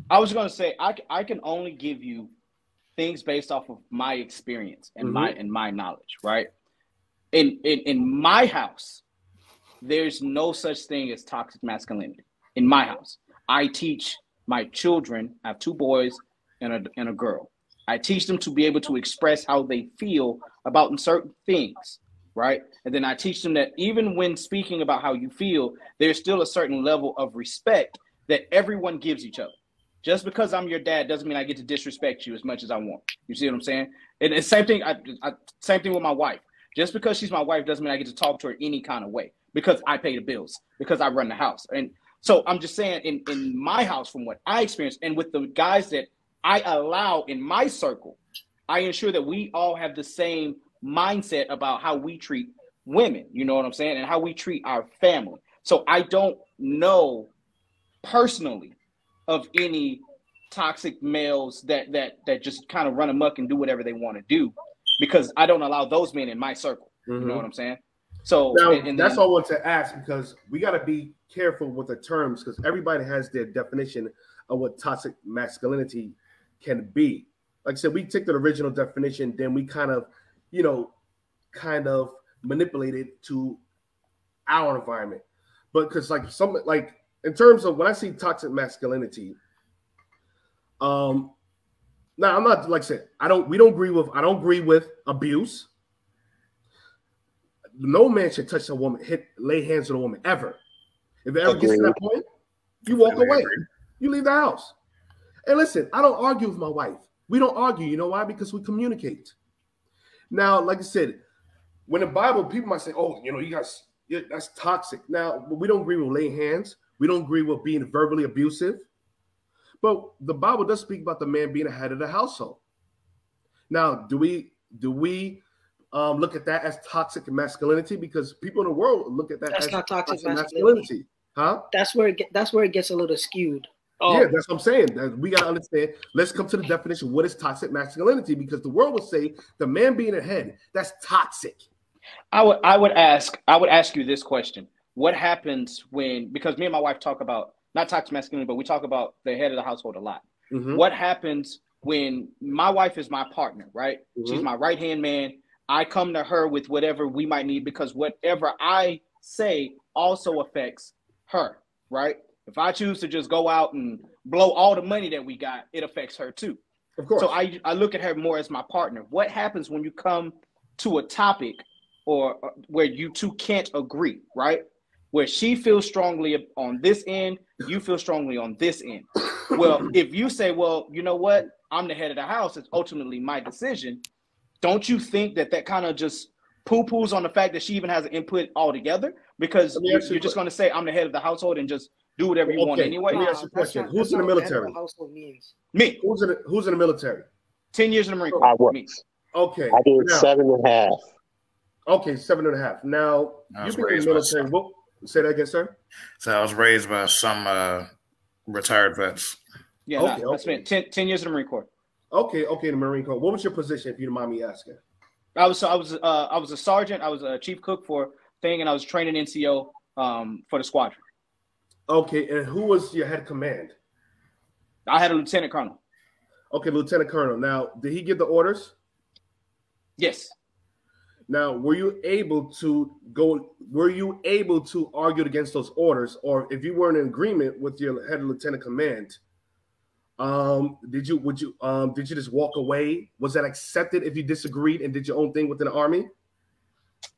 S2: I was going to say I can only give you things based off of my experience and my knowledge, right? In my house, there's no such thing as toxic masculinity. In my house, I teach my children. I have 2 boys and a girl. I teach them to be able to express how they feel about certain things, right? And then I teach them that even when speaking about how you feel, there's still a certain level of respect that everyone gives each other. Just because I'm your dad doesn't mean I get to disrespect you as much as I want. You see what I'm saying? And the same thing. Same thing with my wife. Just because she's my wife doesn't mean I get to talk to her any kind of way, because I pay the bills, because I run the house. And so I'm just saying, in my house, from what I experienced, and with the guys that I allow in my circle, I ensure that we all have the same mindset about how we treat women, you know what I'm saying, and how we treat our family. So I don't know personally of any toxic males that just kind of run amok and do whatever they want to do, because I don't allow those men in my circle. You know what I'm saying? So
S4: now, that's all I want to ask, because we got to be careful with the terms, because everybody has their definition of what toxic masculinity can be. Like I said, we take the original definition, then we kind of manipulate it to our environment. But because in terms of when I see toxic masculinity, now I'm not, like I said, I don't agree with abuse. No man should touch a woman, lay hands on a woman ever. If it ever gets to that point, you walk away. You leave the house. And listen, I don't argue with my wife. We don't argue. You know why? Because we communicate. Now, like I said, when the Bible, people might say, "Oh, you guys, that's toxic." Now, we don't agree with laying hands. We don't agree with being verbally abusive. But the Bible does speak about the man being the head of the household. Now, do we look at that as toxic masculinity? Because people in the world look at that as
S6: not toxic masculinity.
S4: Huh?
S6: That's where it gets a little skewed.
S4: Yeah, that's what I'm saying. We got to understand. Let's come to the definition. What is toxic masculinity? Because the world would say the man being a head, that's toxic.
S2: I would ask you this question. What happens when, because me and my wife talk about not toxic masculinity, but we talk about the head of the household a lot. What happens when my wife is my partner, right? She's my right-hand man. I come to her with whatever we might need, because whatever I say also affects her, right? If I choose to just go out and blow all the money that we got, it affects her too.
S4: Of course.
S2: So I look at her more as my partner. What happens when you come to a topic or where you two can't agree, right? Where she feels strongly on this end, you feel strongly on this end. Well, if you say, well, you know what? I'm the head of the house. It's ultimately my decision. Don't you think that kind of just poo-poos on the fact that she even has an input altogether? Because you're just going to say I'm the head of the household and just do whatever you want anyway.
S4: Let me ask you a question. Who's in the military?
S2: Me.
S4: Who's in the military?
S2: 10 years in the Marine Corps. Me.
S4: Okay.
S3: I did 7.5.
S4: Okay, 7.5. Now, you've been in the military. Say that again, sir?
S1: So I was raised by some retired vets.
S2: Yeah, I spent 10 years in the Marine Corps.
S4: Okay, in the Marine Corps. What was your position, if you don't mind me asking?
S2: I was a sergeant. I was a chief cook for thing, and I was training NCO for the squadron.
S4: Okay, and who was your head command?
S2: I had a lieutenant colonel.
S4: Okay, lieutenant colonel. Now, did he give the orders?
S2: Yes.
S4: Now, were you able to argue against those orders, or if you weren't in agreement with your head of lieutenant command, did you just walk away? Was that accepted if you disagreed and did your own thing within the Army?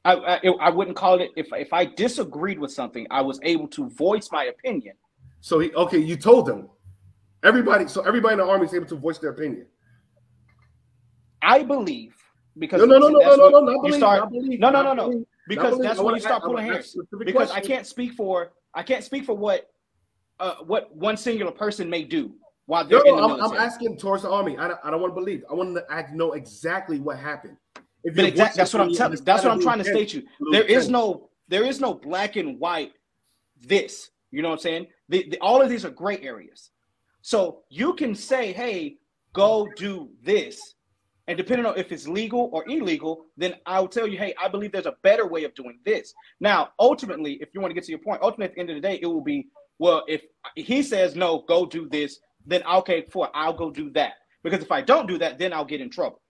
S2: I wouldn't call it. If I disagreed with something, I was able to voice my opinion
S4: So you told them. Everybody in the army is able to voice their opinion.
S2: I believe because
S4: no.
S2: Because that's when you start pulling hairs. Because I can't speak for what one singular person may do while they're in the military.
S4: I'm asking towards the army. I don't want to believe. I want to know exactly what happened.
S2: That's what I'm telling. That's what I'm trying to state you. There is no black and white. This, you know what I'm saying? All of these are gray areas. So you can say, hey, go do this. And depending on if it's legal or illegal, then I'll tell you, hey, I believe there's a better way of doing this. Now, ultimately, if you want to get to your point, ultimately at the end of the day, it will be, well, if he says, no, go do this, then okay, I'll go do that. Because if I don't do that, then I'll get in trouble.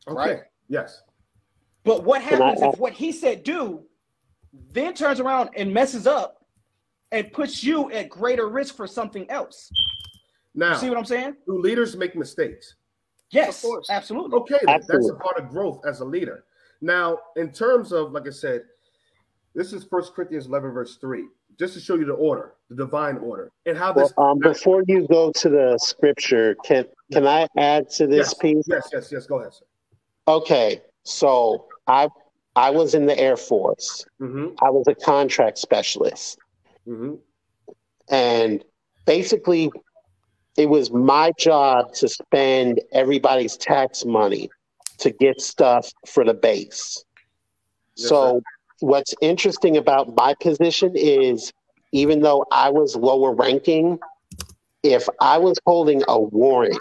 S4: Okay,
S2: right?
S4: Yes.
S2: But what happens if what he said do, then turns around and messes up and puts you at greater risk for something else?
S4: Now,
S2: you see what I'm saying?
S4: Do leaders make mistakes?
S2: Yes, of course. Absolutely.
S4: Okay, that's a part of growth as a leader. Now, in terms of, like I said, this is 1 Corinthians 11, verse 3, just to show you the order, the divine order, and how this.
S3: Before you go to the scripture, can I add to this piece?
S4: Yes. Go ahead, sir.
S3: Okay, so I was in the Air Force.
S4: Mm-hmm.
S3: I was a contract specialist, and basically, it was my job to spend everybody's tax money to get stuff for the base.
S4: Yes,
S3: so
S4: sir.
S3: What's interesting about my position is, even though I was lower ranking, if I was holding a warrant,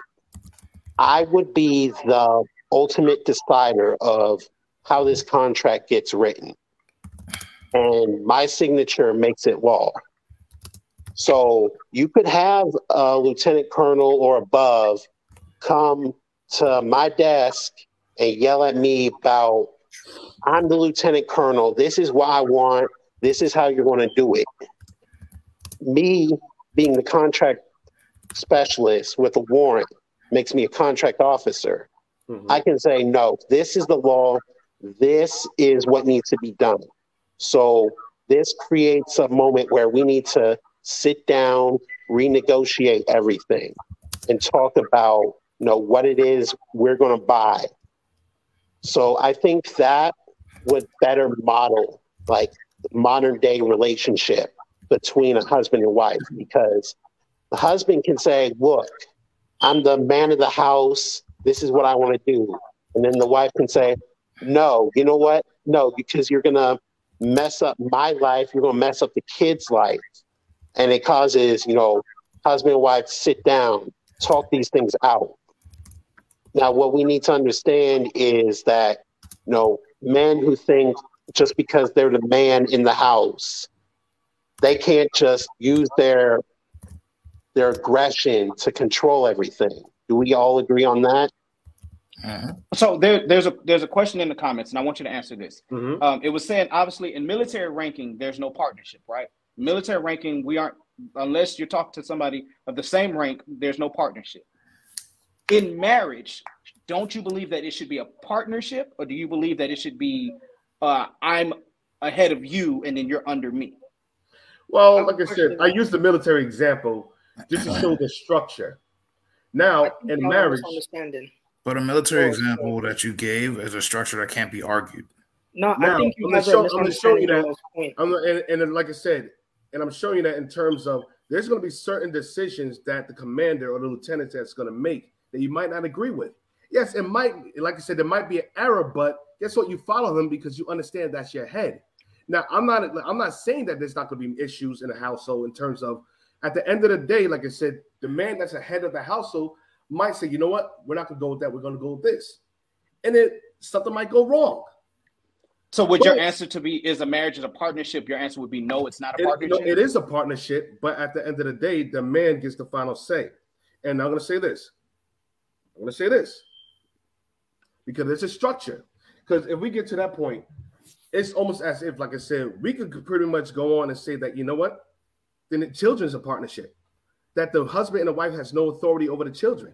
S3: I would be the ultimate decider of how this contract gets written. And my signature makes it law. So you could have a lieutenant colonel or above come to my desk and yell at me about, I'm the lieutenant colonel. This is what I want. This is how you're going to do it. Me being the contract specialist with a warrant makes me a contract officer. I can say, no, this is the law. This is what needs to be done. So this creates a moment where we need to sit down, renegotiate everything, and talk about, what it is we're going to buy. So I think that would better model like modern day relationship between a husband and wife, because the husband can say, look, I'm the man of the house. This is what I want to do. And then the wife can say, no, you know what? No, because you're going to mess up my life. You're going to mess up the kid's life. And it causes, husband and wife sit down, talk these things out. Now, what we need to understand is that, men who think just because they're the man in the house, they can't just use their aggression to control everything. Do we all agree on that?
S2: So there's a question in the comments, and I want you to answer this. It was saying, obviously, in military ranking, there's no partnership, right? Military ranking, we aren't, unless you're talking to somebody of the same rank, there's no partnership. In marriage, don't you believe that it should be a partnership, or do you believe that it should be I'm ahead of you and then you're under me?
S4: Well, like I said, I use the military example just to show the structure. Now, in marriage,
S1: but a military example that you gave is a structure that can't be argued.
S6: No,
S4: now,
S6: I think
S4: I'm going to show you that. And like I said, and I'm showing you that in terms of there's going to be certain decisions that the commander or the lieutenant that's going to make that you might not agree with. Yes, it might, like I said, there might be an error, but guess what? You follow them because you understand that's your head. Now, I'm not saying that there's not going to be issues in the household in terms of, at the end of the day, like I said, the man that's ahead of the household might say, you know what? We're not going to go with that. We're going to go with this. And then something might go wrong.
S2: So would your answer to be, is a marriage is a partnership? Your answer would be, no, it's not a partnership.
S4: It is a partnership, but at the end of the day, the man gets the final say. And I'm going to say this. Because it's a structure. Because if we get to that point, it's almost as if, like I said, we could pretty much go on and say that, you know what? Then the children's a partnership. That the husband and the wife has no authority over the children.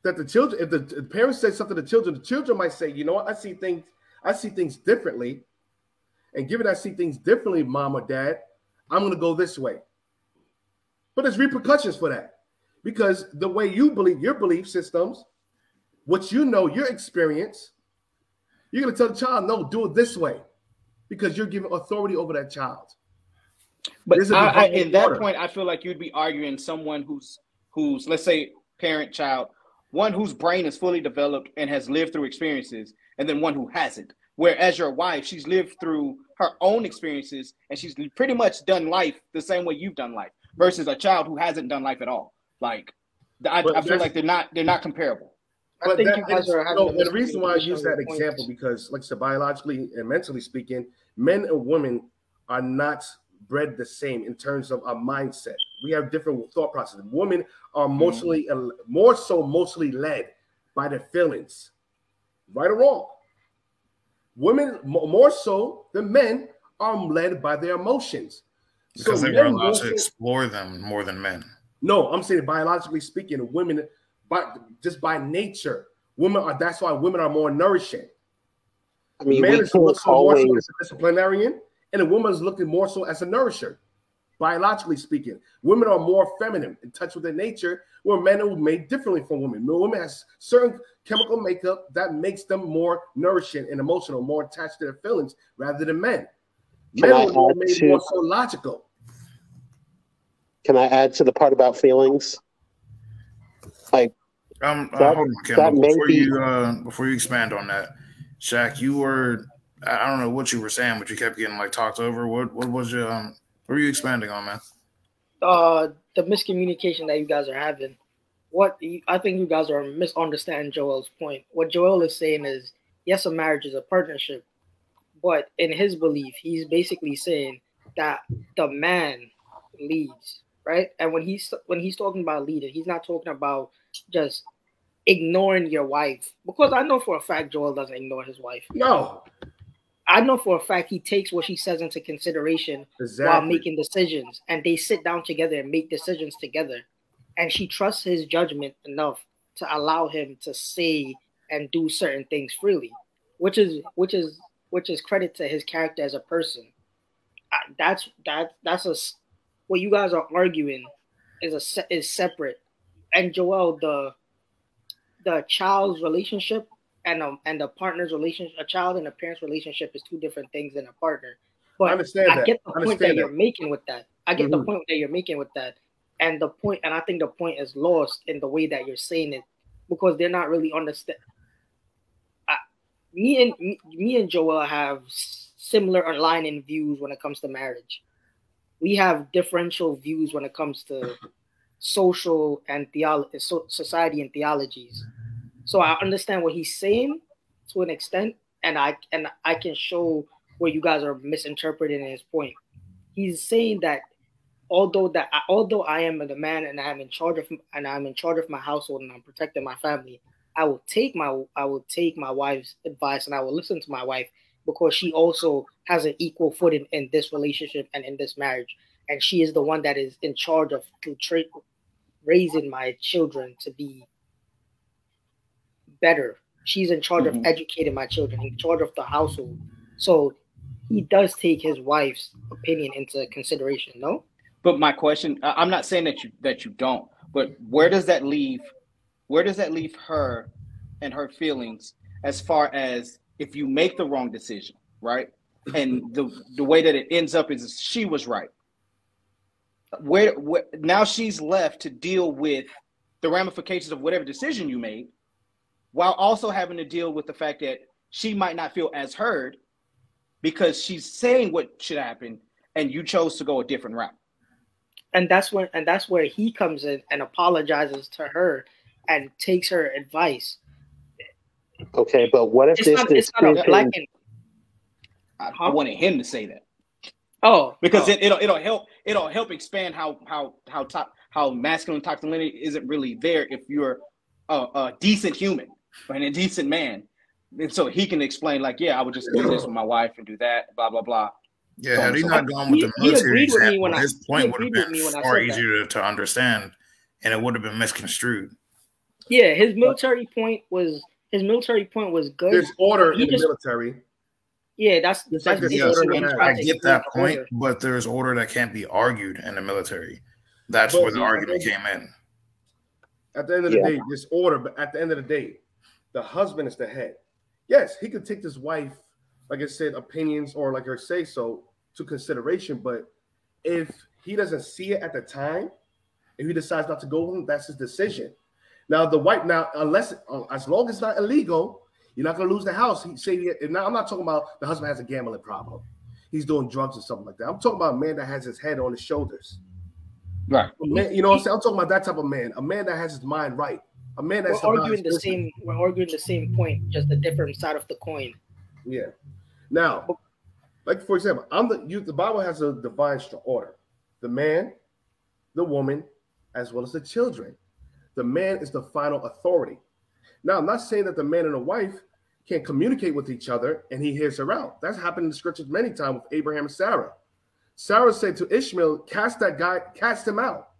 S4: That the children, if the parents say something to the children might say, you know what, I see things differently. And given I see things differently, mom or dad, I'm going to go this way. But there's repercussions for that. Because the way you believe, your belief systems, what you know, your experience, you're going to tell the child, no, do it this way. Because you're giving authority over that child.
S2: But in that point, I feel like you'd be arguing someone who's let's say, parent, child, one whose brain is fully developed and has lived through experiences, and then one who hasn't. Whereas your wife, she's lived through her own experiences, and she's pretty much done life the same way you've done life, versus a child who hasn't done life at all. Like, I feel like they're not comparable.
S4: But you guys are having the reason why I use that example, because, like I said, biologically and mentally speaking, men and women are not bred the same in terms of our mindset. We have different thought processes. Women are emotionally, more so mostly led by their feelings, right or wrong. Women, more so than men, are led by their emotions.
S1: Because they were allowed to explore them more than men.
S4: No, I'm saying biologically speaking, women, just by nature, women are. That's why women are more nourishing.
S3: I mean,
S4: man is more so as a disciplinarian, and a woman is looking more so as a nourisher. Biologically speaking, women are more feminine, in touch with their nature, where men are made differently from women. Women has certain chemical makeup that makes them more nourishing and emotional, more attached to their feelings, rather than men. Men are more so logical.
S3: Can I add to the part about feelings? Like,
S1: hold on, Kim. Before you expand on that, Shaq, you were, I don't know what you were saying, but you kept getting like talked over. What was your what were you expanding on, man?
S6: The miscommunication that you guys are having. I think you guys are misunderstanding Joel's point. What Joel is saying is, yes, a marriage is a partnership, but in his belief, he's basically saying that the man leads, right? And when he's talking about leading, he's not talking about just ignoring your wife, because I know for a fact Joel doesn't ignore his wife.
S4: No.
S6: I know for a fact he takes what she says into consideration while making decisions, and they sit down together and make decisions together. And she trusts his judgment enough to allow him to say and do certain things freely, which is credit to his character as a person. What you guys are arguing is separate. And Joel, the child's relationship and the partner's relationship, a child and a parent's relationship is two different things than a partner. But I get the point that you're making with that. I get the point that you're making with that. And I think the point is lost in the way that you're saying it, because they're not really understand. Me and Joel have similar aligning views when it comes to marriage. We have differential views when it comes to social and society and theologies. So I understand what he's saying to an extent, and I can show where you guys are misinterpreting his point. He's saying that although I am the man and I'm in charge of my household and I'm protecting my family, I will take my wife's advice and I will listen to my wife, because she also has an equal footing in this relationship and in this marriage, and she is the one that is in charge of raising my children to be better. She's in charge of educating my children, in charge of the household. So he does take his wife's opinion into consideration, no?
S2: But my question, I'm not saying that you don't, but where does that leave her and her feelings, as far as if you make the wrong decision, right? And the way that it ends up is she was right. Where now she's left to deal with the ramifications of whatever decision you made, while also having to deal with the fact that she might not feel as heard because she's saying what should happen and you chose to go a different route.
S6: And that's where he comes in and apologizes to her and takes her advice.
S3: Okay, but what if
S2: I wanted him to say that.
S6: Because
S2: it'll help expand how masculine toxicity isn't really there if you're a decent human and a decent man, and so he can explain like, yeah, I would just do this with my wife and do that, blah blah blah.
S1: Yeah, had he not gone with the military example, his point would have been far easier to understand, and it would have been misconstrued.
S6: Yeah, his military point was good.
S4: There's order in the military.
S6: Yeah, I
S1: get that point, but there's order that can't be argued in the military. That's where the argument came in.
S4: At the end of the day, this order, but at the end of the day, the husband is the head. Yes, he could take his wife, like I said, opinions or like her say so to consideration. But if he doesn't see it at the time, if he decides not to go with him, that's his decision. Now the wife, as long as it's not illegal, you're not going to lose the house. Now I'm not talking about the husband has a gambling problem. He's doing drugs or something like that. I'm talking about a man that has his head on his shoulders.
S2: Right.
S4: Man, you know what I'm saying? I'm talking about that type of man. A man that has his mind right. A man that's
S6: we're arguing the same point, just a different side of the coin.
S4: Yeah. Now, like for example, the Bible has a divine order. The man, the woman, as well as the children. The man is the final authority. Now, I'm not saying that the man and the wife can't communicate with each other and he hears her out. That's happened in the scriptures many times with Abraham and Sarah. Sarah said to Ishmael, cast him out,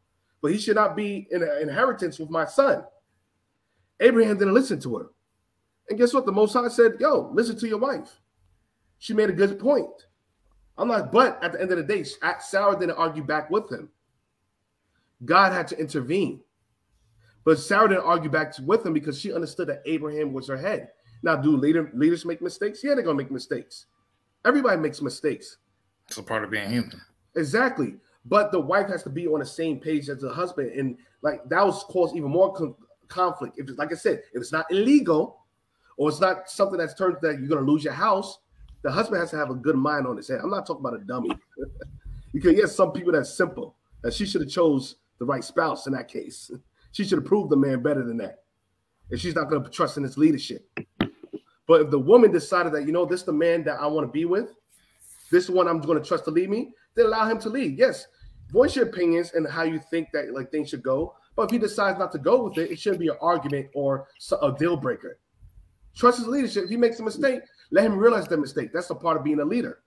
S4: but he should not be in an inheritance with my son. Abraham didn't listen to her. And guess what? The Most High said, yo, listen to your wife. She made a good point. But at the end of the day, Sarah didn't argue back with him. God had to intervene. But Sarah didn't argue back with him because she understood that Abraham was her head. Now, do leaders make mistakes? Yeah, they're going to make mistakes. Everybody makes mistakes.
S1: It's a part of being human.
S4: Exactly. But the wife has to be on the same page as the husband. And like that was cause even more conflict. If it's, like I said, if it's not illegal or it's not something that's turned that you're going to lose your house, the husband has to have a good mind on his head. I'm not talking about a dummy. Because yes, some people that's simple. That she should have chose the right spouse in that case. She should have proved the man better than that. If she's not going to trust in his leadership. But if the woman decided that, this is the man that I want to be with, this is one I'm going to trust to lead me, then allow him to lead. Yes, voice your opinions and how you think that like things should go. But if he decides not to go with it, it shouldn't be an argument or a deal breaker. Trust his leadership. If he makes a mistake, let him realize the mistake. That's a part of being a leader.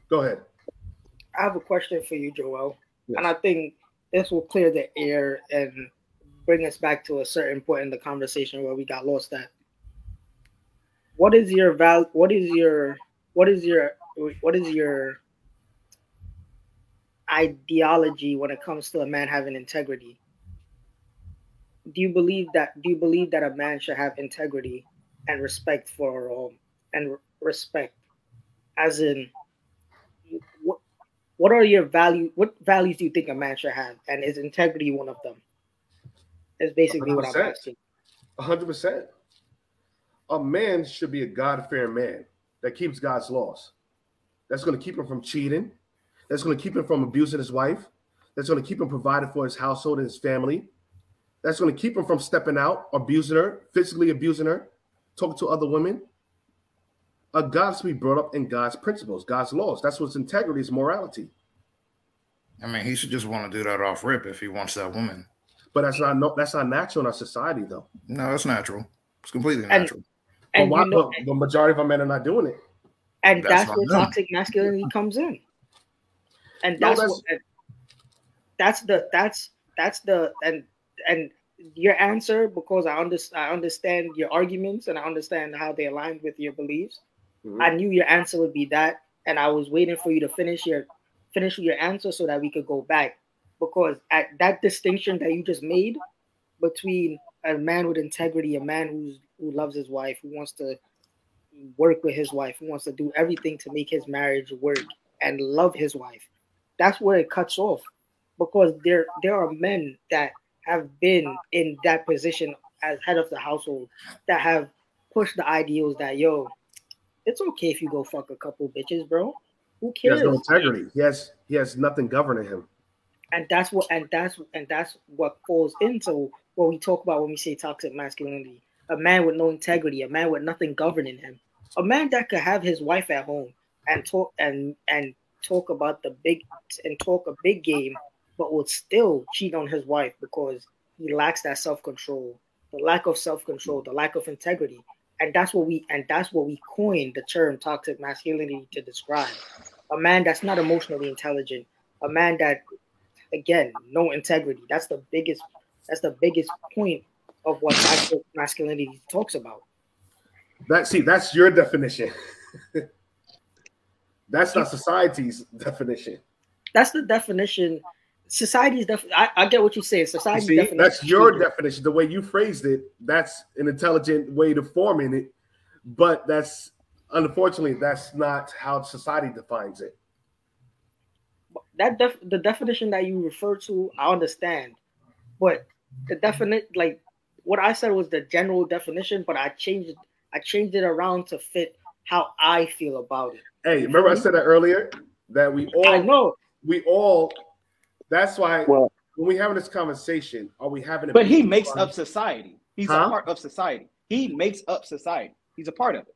S4: Go ahead.
S6: I have a question for you, Joel.
S4: Yes.
S6: And I think this will clear the air and bring us back to a certain point in the conversation where we got lost at. What is your ideology when it comes to a man having integrity? Do you believe that a man should have integrity and respect for respect, as in what are your values? What values do you think a man should have, and is integrity one of them? Is basically 100%. What I'm asking.
S4: 100%. A man should be a God-fearing man that keeps God's laws. That's going to keep him from cheating. That's going to keep him from abusing his wife. That's going to keep him provided for his household and his family. That's going to keep him from stepping out, abusing her, physically abusing her, talking to other women. A God to be brought up in God's principles, God's laws. That's what's integrity, is morality.
S1: I mean, he should just want to do that off rip if he wants that woman.
S4: But that's not natural in our society, though.
S1: No, it's natural. It's completely natural.
S6: And
S4: the majority of our men are not doing it.
S6: And that's where toxic masculinity comes in. And and your answer, because I understand your arguments and I understand how they align with your beliefs. Mm-hmm. I knew your answer would be that, and I was waiting for you to finish your answer so that we could go back. Because at that distinction that you just made between a man with integrity, a man who loves his wife, who wants to work with his wife, who wants to do everything to make his marriage work and love his wife, that's where it cuts off. Because there are men that have been in that position as head of the household that have pushed the ideals that, it's okay if you go fuck a couple bitches, bro. Who cares?
S4: He has no integrity. He has nothing governing him.
S6: And that's what falls into what we talk about when we say toxic masculinity. A man with no integrity, a man with nothing governing him, a man that could have his wife at home and talk about a big game, but would still cheat on his wife because he lacks that self-control, the lack of self-control, the lack of integrity. And that's what we coined the term toxic masculinity to describe. A man that's not emotionally intelligent, a man that, again, no integrity. That's the biggest point of what toxic masculinity talks about.
S4: That's your definition. That's not society's definition.
S6: That's the definition society's I get what you say. Society's
S4: See,
S6: definition.
S4: that's your definition. The way you phrased it, that's an intelligent way to forming it. But that's unfortunately that's not how society defines it.
S6: The definition that you refer to, I understand, but the definite, like what I said was the general definition, but I changed it around to fit how I feel about it.
S4: Hey, remember I said that earlier that we all. That's why when we having this conversation, are we having?
S2: But he makes up society. He's a part of society. He makes up society. He's a part of it.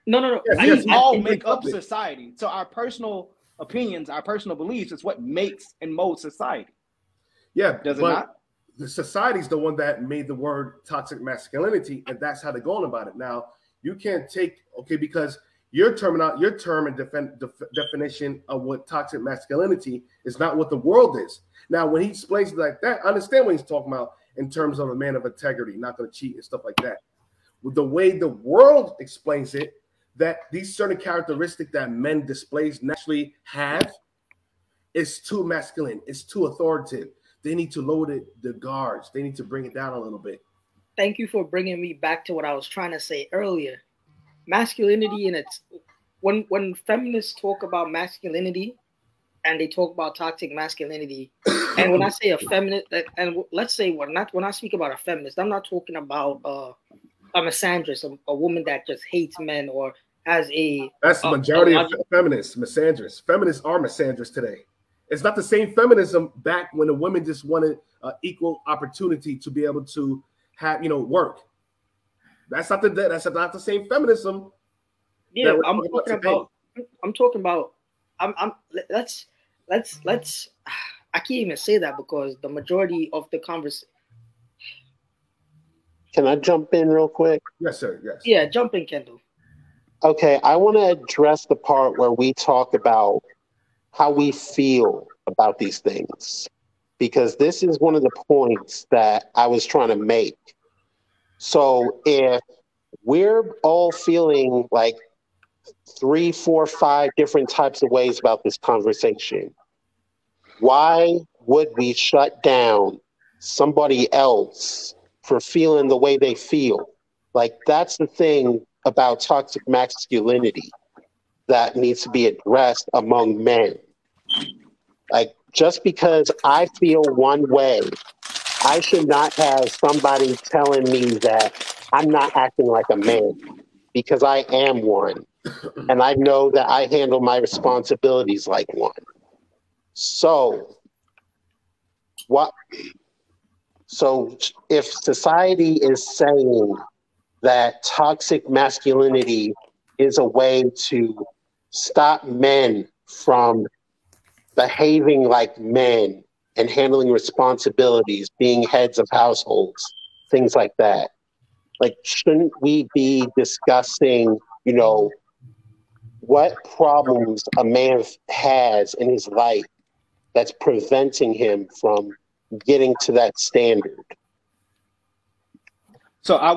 S6: No.
S2: Yes, we all make up society. So our personal opinions, our personal beliefs is what makes and molds society.
S4: Yeah,
S2: does it not?
S4: The society's the one that made the word toxic masculinity, and that's how they're going about it. Now, you can't take because your term and definition of what toxic masculinity is not what the world is. Now, when he explains it like that, I understand what he's talking about in terms of a man of integrity, not going to cheat and stuff like that. With the way the world explains it, that these certain characteristics that men displays naturally have is too masculine. It's too authoritative. They need to lower the guards. They need to bring it down a little bit.
S6: Thank you for bringing me back to what I was trying to say earlier. Masculinity, when feminists talk about masculinity and they talk about toxic masculinity, and when I say a feminist, and let's say when I speak about a feminist, I'm not talking about a misandrist, a woman that just hates men or has a.
S4: That's the majority of feminists, misandrists. Feminists are misandrists today. It's not the same feminism back when the women just wanted equal opportunity to be able to have, work. That's not the same feminism.
S6: Yeah, I'm talking about. Let's. I can't even say that because the majority of the conversation.
S3: Can I jump in real quick?
S4: Yes, sir. Yes.
S6: Yeah, jump in, Kendall.
S3: Okay, I want to address the part where we talk about how we feel about these things, because this is one of the points that I was trying to make. So if we're all feeling like 3, 4, 5 different types of ways about this conversation, why would we shut down somebody else for feeling the way they feel? Like, that's the thing about toxic masculinity that needs to be addressed among men. Like, just because I feel one way, I should not have somebody telling me that I'm not acting like a man, because I am one. And I know that I handle my responsibilities like one. So if society is saying that toxic masculinity is a way to stop men from behaving like men and handling responsibilities, being heads of households, things like that, like, shouldn't we be discussing, what problems a man has in his life that's preventing him from getting to that standard?
S2: So I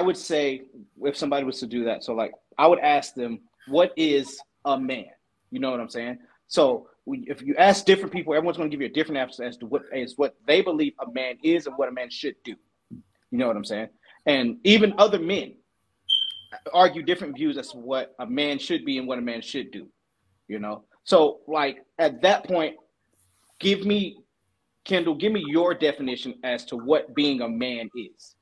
S2: would say, if somebody was to do that, so like I would ask them, what is a man? You know what I'm saying? So if you ask different people, everyone's going to give you a different answer as to what they believe a man is and what a man should do. You know what I'm saying? And even other men argue different views as to what a man should be and what a man should do. So like at that point, Kendall, give me your definition as to what being a man is.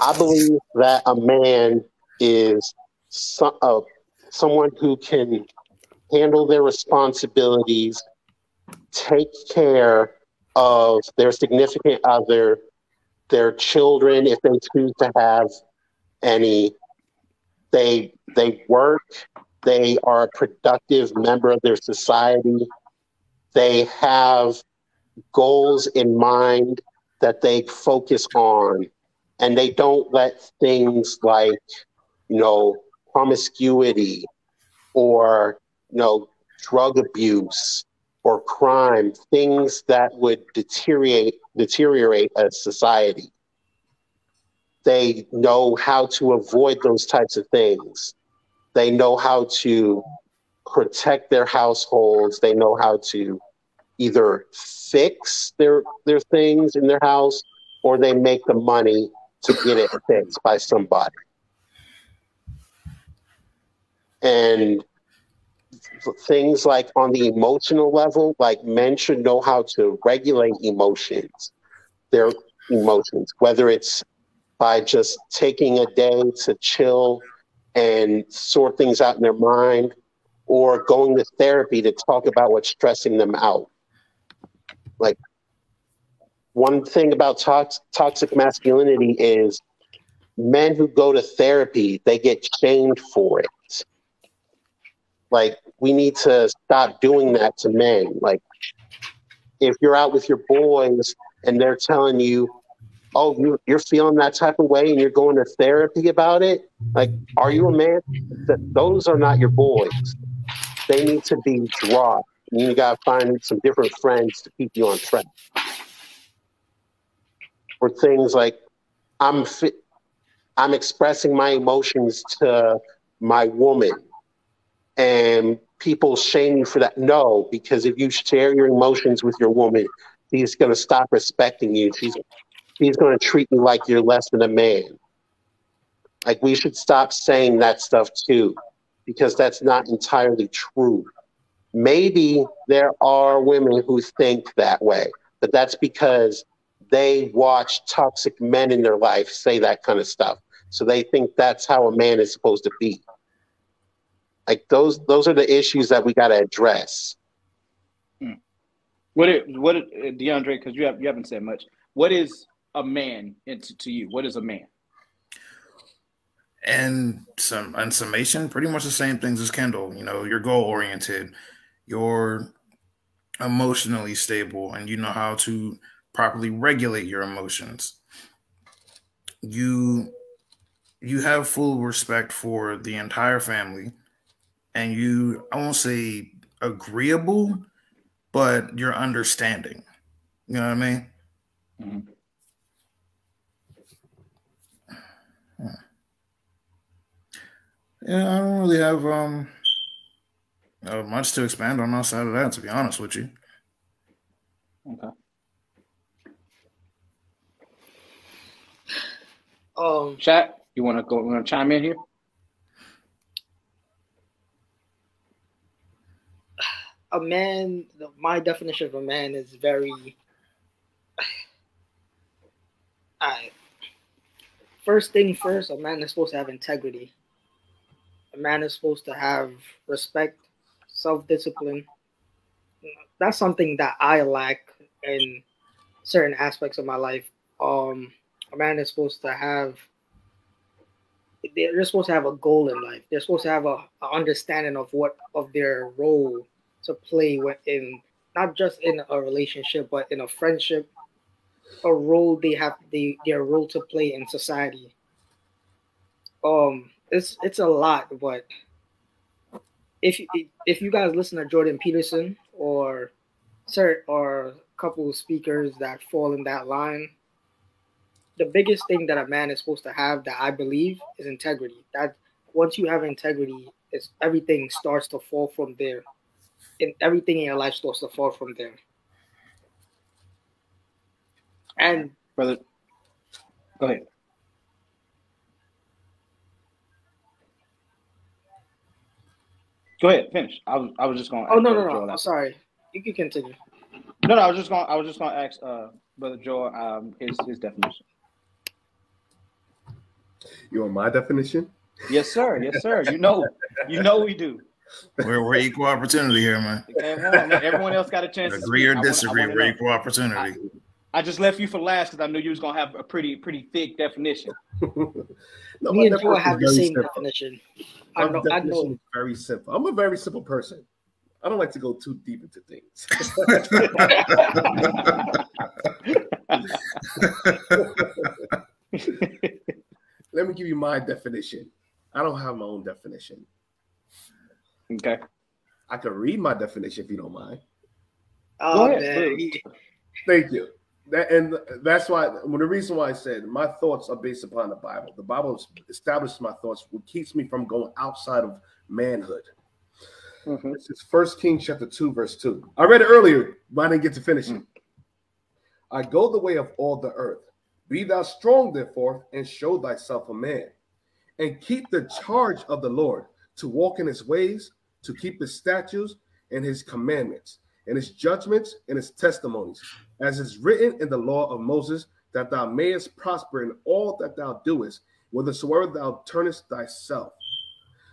S3: I believe that a man is someone who can handle their responsibilities, take care of their significant other, their children, if they choose to have any. They work. They are a productive member of their society. They have goals in mind that they focus on, and they don't let things like, promiscuity or, drug abuse or crime, things that would deteriorate a society. They know how to avoid those types of things. They know how to protect their households. They know how to either fix their things in their house, or they make the money to get it fixed by somebody. And things like on the emotional level, like men should know how to regulate their emotions, whether it's by just taking a day to chill and sort things out in their mind, or going to therapy to talk about what's stressing them out. Like, one thing about toxic masculinity is men who go to therapy, they get shamed for it. Like, we need to stop doing that to men. Like, if you're out with your boys and they're telling you, oh, you're feeling that type of way and you're going to therapy about it, like, are you a man? Those are not your boys. They need to be dropped. You got to find some different friends to keep you on track. Or things like, I'm expressing my emotions to my woman, and people shame you for that. No, because if you share your emotions with your woman, she's going to stop respecting you. She's going to treat you like you're less than a man. Like, we should stop saying that stuff too, because that's not entirely true. Maybe there are women who think that way, but that's because they watch toxic men in their life say that kind of stuff. So they think that's how a man is supposed to be. Like, those are the issues that we got to address.
S2: What DeAndre, because you haven't said much. What is a man to you? What is a man?
S1: And in summation, pretty much the same things as Kendall. You know, you're goal oriented, you're emotionally stable, and you know how to properly regulate your emotions. You have full respect for the entire family, and I won't say agreeable, but you're understanding. You know what I mean?
S2: Mm-hmm.
S1: Yeah, I don't really have much to expand on outside of that, to be honest with you.
S2: Okay. Chat, you want to chime in here?
S6: A man, my definition of a man is very. First thing first, a man is supposed to have integrity. A man is supposed to have respect, self-discipline. That's something that I lack in certain aspects of my life. A man is supposed to have. They're supposed to have a goal in life. They're supposed to have a understanding of their role to play in, not just in a relationship, but in a friendship. A role they have, their role to play in society. It's a lot, but if you guys listen to Jordan Peterson or a couple of speakers that fall in that line, the biggest thing that a man is supposed to have, that I believe, is integrity. That once you have integrity, everything starts to fall from there, and everything in your life starts to fall from there. And
S2: brother, go ahead. Go ahead, finish. I was just going.
S6: Oh no! I'm sorry. You can continue.
S2: No, I was just going to ask Brother Joel his definition.
S4: You want my definition?
S2: Yes, sir. Yes, sir. You know we do.
S1: We're equal opportunity here, man.
S2: Everyone else got a chance.
S1: Agree or disagree? We're equal opportunity.
S2: I just left you for last because I knew you was gonna have a pretty thick definition.
S6: No, me and Joel have the same definition.
S4: I know. Is very simple. I'm a very simple person. I don't like to go too deep into things. Let me give you my definition. I don't have my own definition.
S2: Okay.
S4: I can read my definition if you don't mind.
S6: Oh, man.
S4: Thank you. That's why, the reason why I said my thoughts are based upon the Bible. The Bible establishes my thoughts, what keeps me from going outside of manhood. This is 1 Kings chapter 2, verse 2. I read it earlier, but I didn't get to finish it. I go the way of all the earth. Be thou strong, therefore, and show thyself a man, and keep the charge of the Lord, to walk in his ways, to keep his statutes and his commandments, and his judgments and his testimonies, as is written in the law of Moses, that thou mayest prosper in all that thou doest, whithersoever thou turnest thyself.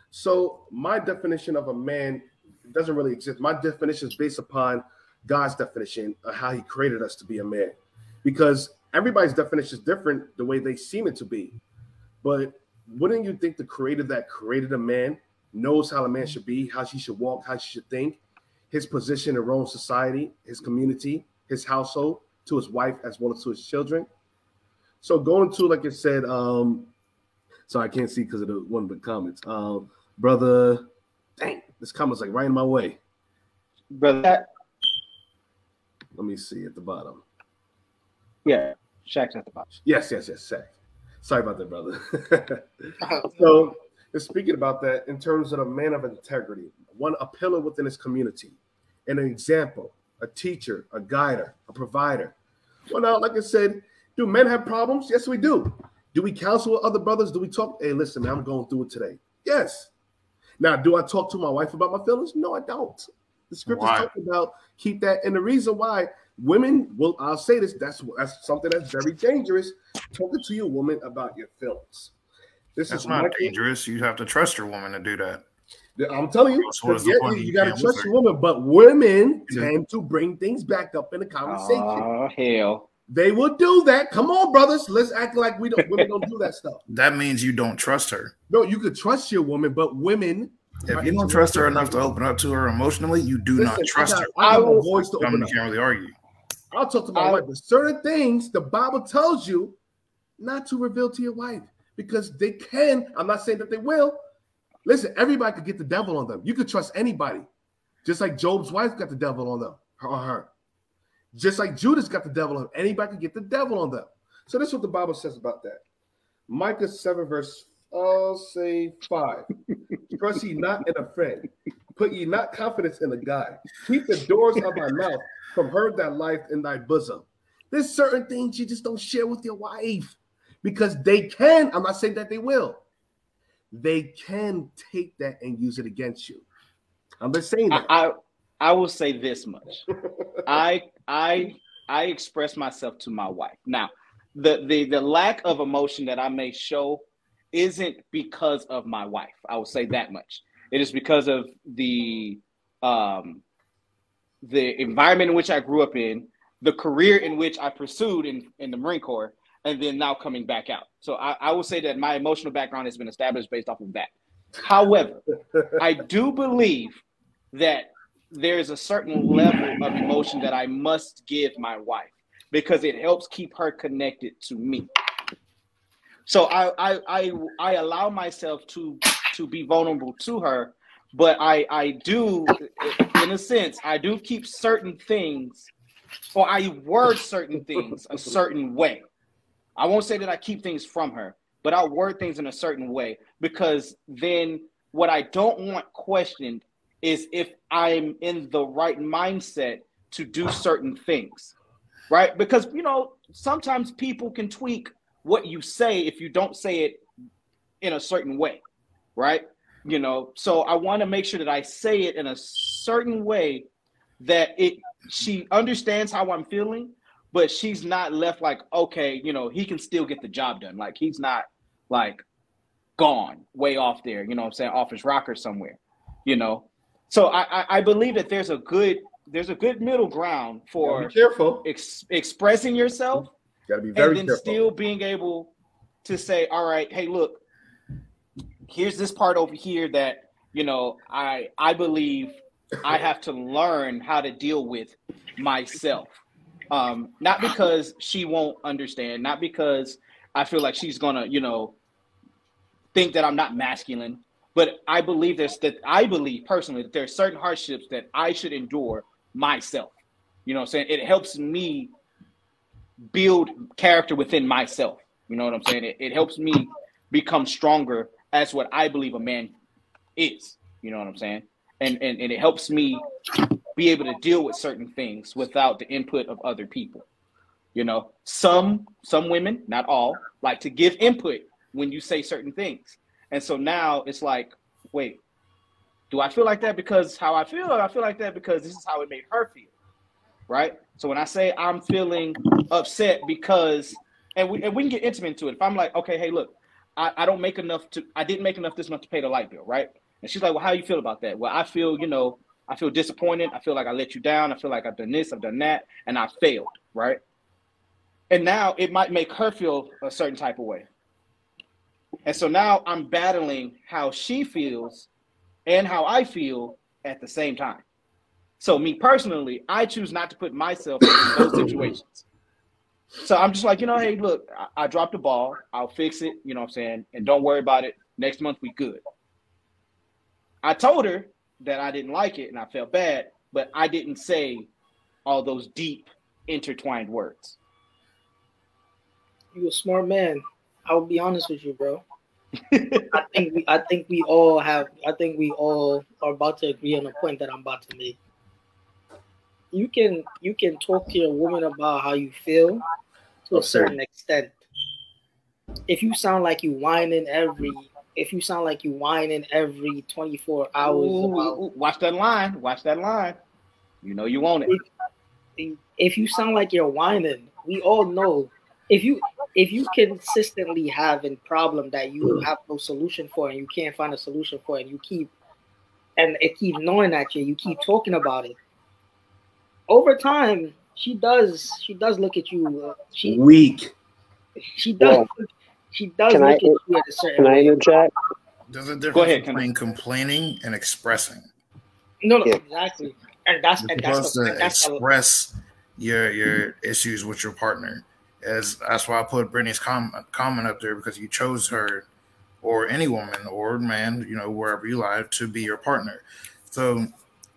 S4: So my definition of a man doesn't really exist. My definition is based upon God's definition of how he created us to be a man, because everybody's definition is different the way they seem it to be. But wouldn't you think the creator that created a man knows how a man should be, how she should walk, how she should think, his position in Roman society, his community, his household, to his wife, as well as to his children? So going to, like I said, so I can't see because of one of the comments. Brother, dang, this comment's like right in my way.
S2: Brother,
S4: let me see at the bottom.
S2: Yeah, Shaq's at the bottom.
S4: Yes, Shaq. Sorry about that, brother. So, speaking about that, in terms of a man of integrity, a pillar within his community, and an example, a teacher, a guider, a provider. Well, now, like I said, do men have problems? Yes, we do. Do we counsel with other brothers? Do we talk? Hey, listen, man, I'm going through it today. Yes. Now, do I talk to my wife about my feelings? No, I don't. The scriptures talk about keep that. And the reason why women, well, I'll say this, that's something that's very dangerous, talking to your woman about your feelings.
S1: That's not dangerous. You have to trust your woman to do that.
S4: I'm telling you, you got to trust your woman, but women tend to bring things back up in the conversation.
S2: Oh, hell.
S4: They will do that. Come on, brothers. Let's act like women don't do that stuff.
S1: That means you don't trust her.
S4: No, you could trust your woman, but women.
S1: If you don't trust her enough to open up to her emotionally, you do not trust her.
S4: I will voice to open up.
S1: You can't really argue.
S4: I'll talk to my wife, but certain things the Bible tells you not to reveal to your wife because they can. I'm not saying that they will. Listen, everybody could get the devil on them. You could trust anybody. Just like Job's wife got the devil on them, her. Just like Judas got the devil on them. Anybody could get the devil on them. So this is what the Bible says about that. Micah 7, verse, I'll say 5. Trust ye not in a friend. Put ye not confidence in a guide. Keep the doors of thy mouth from her that lieth in thy bosom. There's certain things you just don't share with your wife because they can. I'm not saying that they will. They can take that and use it against you. I'm just saying that.
S2: I will say this much. I express myself to my wife. Now, the lack of emotion that I may show isn't because of my wife. I will say that much. It is because of the environment in which I grew up in, the career in which I pursued in the Marine Corps, and then now coming back out. So I will say that my emotional background has been established based off of that. However, I do believe that there is a certain level of emotion that I must give my wife because it helps keep her connected to me. So I allow myself to be vulnerable to her, but I do, in a sense, I do keep certain things, or I word certain things a certain way. I won't say that I keep things from her, but I'll word things in a certain way because then what I don't want questioned is if I'm in the right mindset to do certain things, right? Because, sometimes people can tweak what you say if you don't say it in a certain way, right? So I want to make sure that I say it in a certain way that she understands how I'm feeling, but she's not left like, okay, he can still get the job done. Like he's not like gone way off there, off his rocker somewhere, So I believe that there's a good middle ground for expressing yourself.
S4: Gotta be very
S2: and then
S4: careful.
S2: Still being able to say, all right, hey, look, here's this part over here that, I believe I have to learn how to deal with myself. Not because she won't understand, not because I feel like she's gonna, think that I'm not masculine, but I believe personally that there are certain hardships that I should endure myself. You know what I'm saying? It helps me build character within myself. You know what I'm saying? It helps me become stronger as what I believe a man is. You know what I'm saying? and it helps me be able to deal with certain things without the input of other people. You know, some women, not all, like to give input when you say certain things. And so now it's like, wait, do I feel like that because how I feel, or I feel like that because this is how it made her feel, right? So when I say I'm feeling upset because, and we can get intimate into it. If I'm like, okay, hey, look, I didn't make enough this month to pay the light bill, right? And she's like, well, how do you feel about that? Well, I feel disappointed. I feel like I let you down. I feel like I've done this, I've done that, and I failed, right? And now it might make her feel a certain type of way. And so now I'm battling how she feels and how I feel at the same time. So me personally, I choose not to put myself in those situations. So I'm just like, hey, look, I dropped the ball. I'll fix it, you know what I'm saying? And don't worry about it. Next month we good. I told her that I didn't like it and I felt bad, but I didn't say all those deep intertwined words.
S6: You a smart man. I will be honest with you, bro. I think we all are about to agree on the point that I'm about to make. You can talk to your woman about how you feel to a certain extent. If you sound like you whining every 24 hours,
S2: watch that line. You know you want it.
S6: If you sound like you're whining, we all know. If you consistently have a problem that you have no solution for and you can't find a solution for, and it keeps gnawing at you, you keep talking about it. Over time, she does look at you.
S4: Weak.
S6: She does. She does look at you at a certain way.
S3: Can I interject?
S1: There's a difference between complaining and expressing.
S6: No, exactly. And that's
S1: express your issues with your partner. That's why I put Brittany's comment up there, because you chose her, or any woman or man, wherever you live, to be your partner. So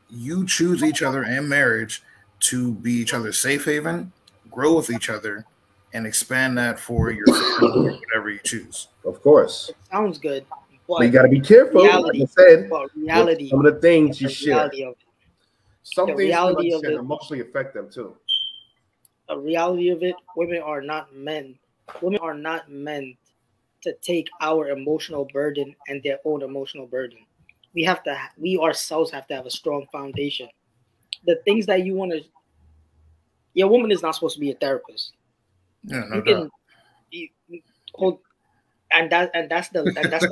S1: you choose each other in marriage to be each other's safe haven, grow with each other, and expand that for your family, whatever you choose.
S4: Of course.
S6: It sounds good.
S4: But you got to be careful. Like I said, some of the things you share. Some things emotionally affect them too.
S6: The reality of it, women are not meant to take our emotional burden and their own emotional burden. We ourselves have to have a strong foundation. The things that you want to, your woman is not supposed to be a therapist.
S1: Yeah, no doubt.
S6: That's the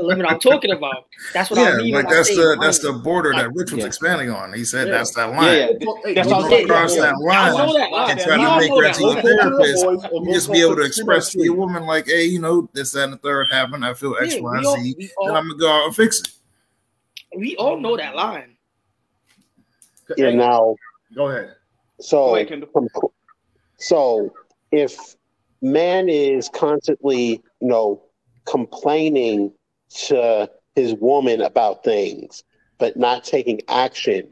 S6: limit I'm talking about. That's what I mean.
S1: Like that's the border that Rich was expanding on. He said that's that line. That's all across that line and try to make her to a therapist. You just be able to express to your woman like, hey, this, that, and the third happened. I feel X, Y, Z, and I'm gonna go out and fix it.
S6: We all know that line.
S3: Yeah. Now,
S4: go ahead.
S3: So if man is constantly, complaining to his woman about things, but not taking action,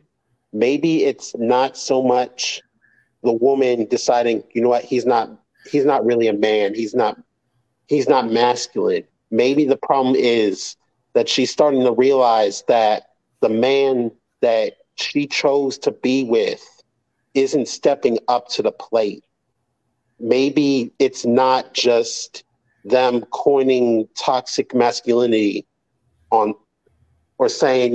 S3: maybe it's not so much the woman deciding, he's not really a man. He's not masculine. Maybe the problem is that she's starting to realize that the man that she chose to be with isn't stepping up to the plate. Maybe it's not just them coining toxic masculinity or saying,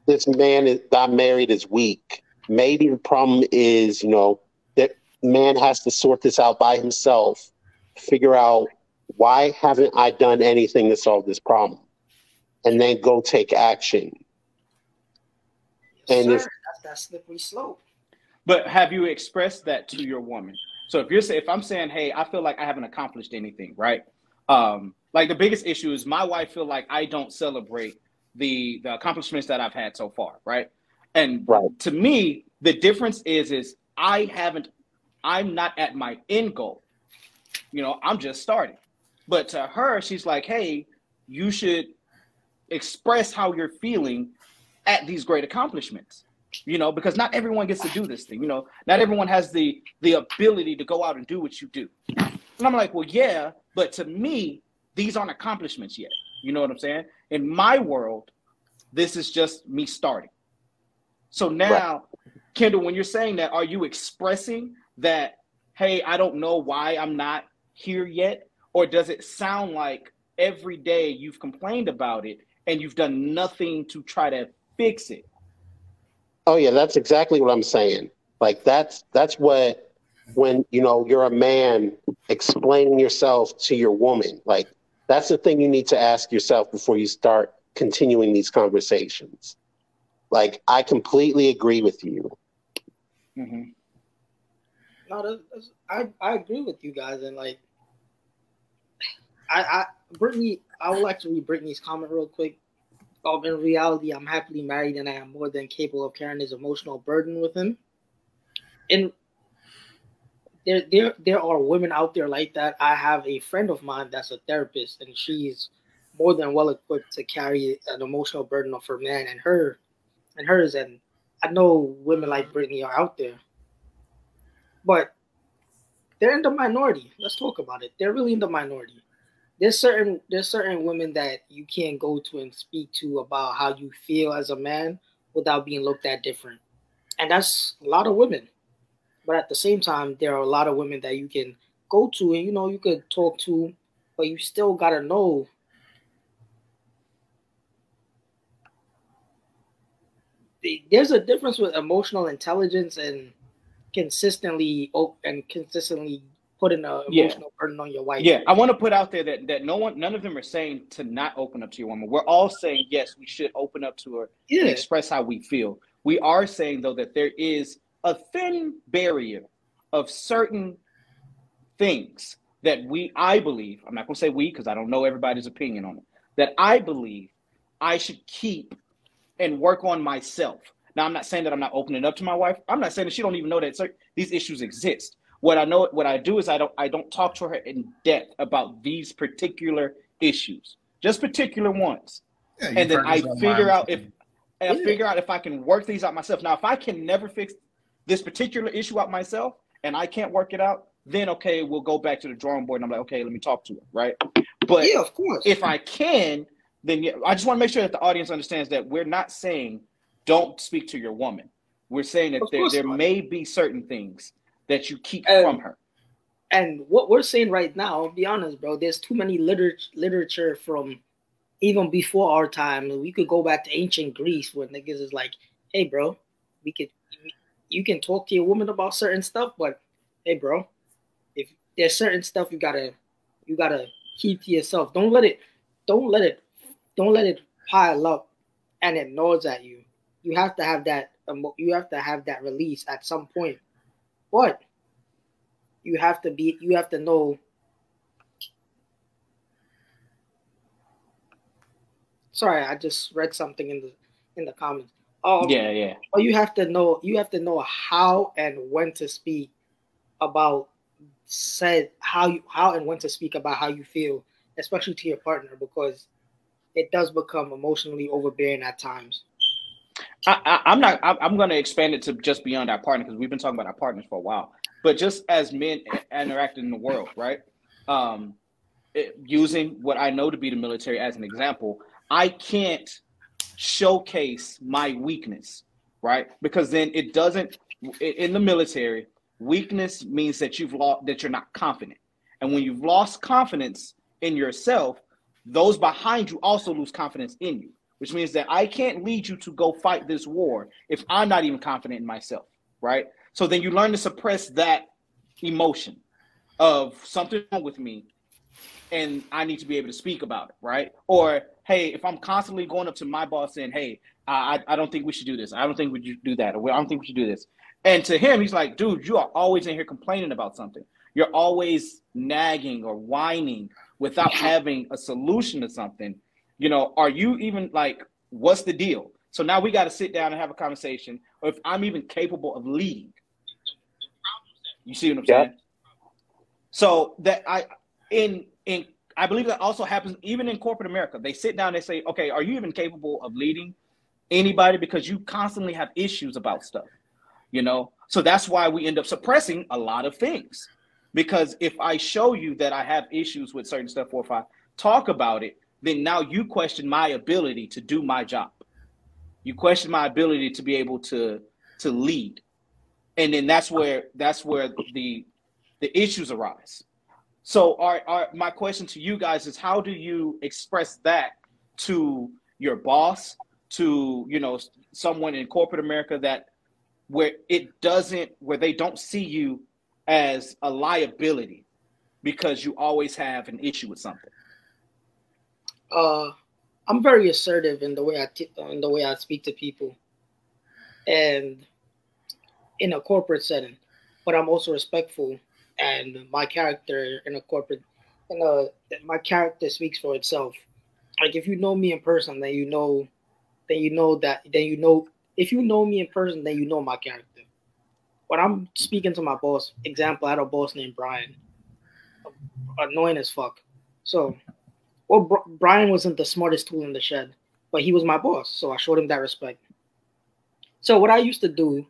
S3: this man is got married is weak. Maybe the problem is, that man has to sort this out by himself, figure out, why haven't I done anything to solve this problem? And then go take action.
S6: And that's that slippery slope.
S2: But have you expressed that to your woman? So if I'm saying, hey, I feel like I haven't accomplished anything, right? Like the biggest issue is my wife feel like I don't celebrate the accomplishments that I've had so far, right? And to me, the difference is I'm not at my end goal. I'm just starting. But to her, she's like, hey, you should express how you're feeling at these great accomplishments. Because not everyone gets to do this thing. Not everyone has the ability to go out and do what you do. And I'm like, well, yeah, but to me, these aren't accomplishments yet. You know what I'm saying? In my world, This is just me starting. So now, Kendall, when you're saying that, are you expressing that, hey, I don't know why I'm not here yet? Or does it sound like every day you've complained about it and you've done nothing to try to fix it?
S3: Oh yeah, that's exactly what I'm saying. Like that's what, when you're a man explaining yourself to your woman, like that's the thing you need to ask yourself before you start continuing these conversations. Like, I completely agree with you.
S6: Mm-hmm. No, I agree with you guys, and like, Brittany, I would like to read Brittany's comment real quick. In reality, I'm happily married, and I am more than capable of carrying his emotional burden with him. And there are women out there like that. I have a friend of mine that's a therapist, and she's more than well equipped to carry an emotional burden of her man and hers. And I know women like Brittany are out there, but they're in the minority. Let's talk about it. They're really in the minority. There's certain women that you can't go to and speak to about how you feel as a man without being looked at different. And that's a lot of women. But at the same time, there are a lot of women that you can go to and, you could talk to, but you still got to know. There's a difference with emotional intelligence and consistently putting an emotional burden on your wife.
S2: Yeah, I want to put out there that none of them are saying to not open up to your woman. We're all saying, yes, we should open up to her and express how we feel. We are saying, though, that there is a thin barrier of certain things that I believe, I'm not going to say we because I don't know everybody's opinion on it, that I believe I should keep and work on myself. Now, I'm not saying that I'm not opening up to my wife. I'm not saying that she don't even know that these issues exist. What I do is I don't talk to her in depth about these particular issues, just particular ones. Yeah, and then I figure out if I can work these out myself. Now, if I can never fix this particular issue out myself and I can't work it out, then okay, we'll go back to the drawing board and I'm like, okay, let me talk to her, right? But
S6: yeah, of course.
S2: If I can, then I just want to make sure that the audience understands that we're not saying don't speak to your woman. We're saying that there may be certain things that you keep from her.
S6: And what we're saying right now, I'll be honest, bro, there's too many literature from even before our time. We could go back to ancient Greece where niggas is like, hey, bro, you can talk to your woman about certain stuff, but hey, bro, if there's certain stuff you gotta keep to yourself. Don't let it pile up and it gnaws at you. You have to have that. You have to have that release at some point. But you have to know. Sorry, I just read something in the comments.
S2: Yeah.
S6: But you have to know how and when to speak about how and when to speak about how you feel, especially to your partner, because it does become emotionally overbearing at times.
S2: I'm going to expand it to just beyond our partner because we've been talking about our partners for a while. But just as men interacting in the world, right? Using what I know to be the military as an example, I can't showcase my weakness, right? Because then it doesn't. In the military, weakness means that you're not confident, and when you've lost confidence in yourself, those behind you also lose confidence in you. Which means that I can't lead you to go fight this war if I'm not even confident in myself, right? So then you learn to suppress that emotion of something wrong with me and I need to be able to speak about it, right? Or, hey, if I'm constantly going up to my boss saying, hey, I don't think we should do this. I don't think we should do that. Or I don't think we should do this. And to him, he's like, dude, you are always in here complaining about something. You're always nagging or whining without having a solution to something. Are you even like, what's the deal? So now we got to sit down and have a conversation, or if I'm even capable of leading. You see what I'm saying? So that I believe that also happens even in corporate America. They sit down, they say, okay, are you even capable of leading anybody? Because you constantly have issues about stuff, So that's why we end up suppressing a lot of things. Because if I show you that I have issues with certain stuff, or if I talk about it, then now you question my ability to do my job. You question my ability to be able to lead. And then that's where the issues arise. So my question to you guys is, how do you express that to your boss, to, you know, someone in corporate America, that where they don't see you as a liability because you always have an issue with something?
S6: I'm very assertive in the way I speak to people, and in a corporate setting, but I'm also respectful, and my character in a corporate, my character speaks for itself. Like, if you know me in person, if you know me in person, then you know my character. When I'm speaking to my boss, example, I had a boss named Brian, annoying as fuck. So, well, Brian wasn't the smartest tool in the shed, but he was my boss, so I showed him that respect. So what I used to do,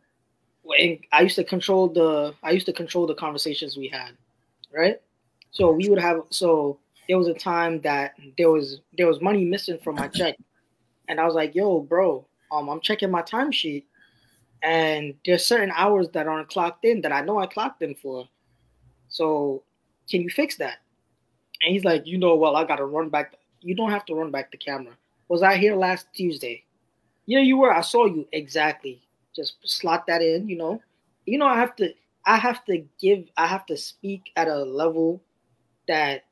S6: I used to control the conversations we had, right? So there was a time that there was money missing from my check, and I was like, "Yo, bro, I'm checking my timesheet, and there's certain hours that aren't clocked in that I know I clocked in for. So can you fix that?" And he's like, well, I gotta run back. You don't have to run back the camera. Was I here last Tuesday? Yeah, you were. I saw you. Exactly. Just slot that in. I have to speak at a level that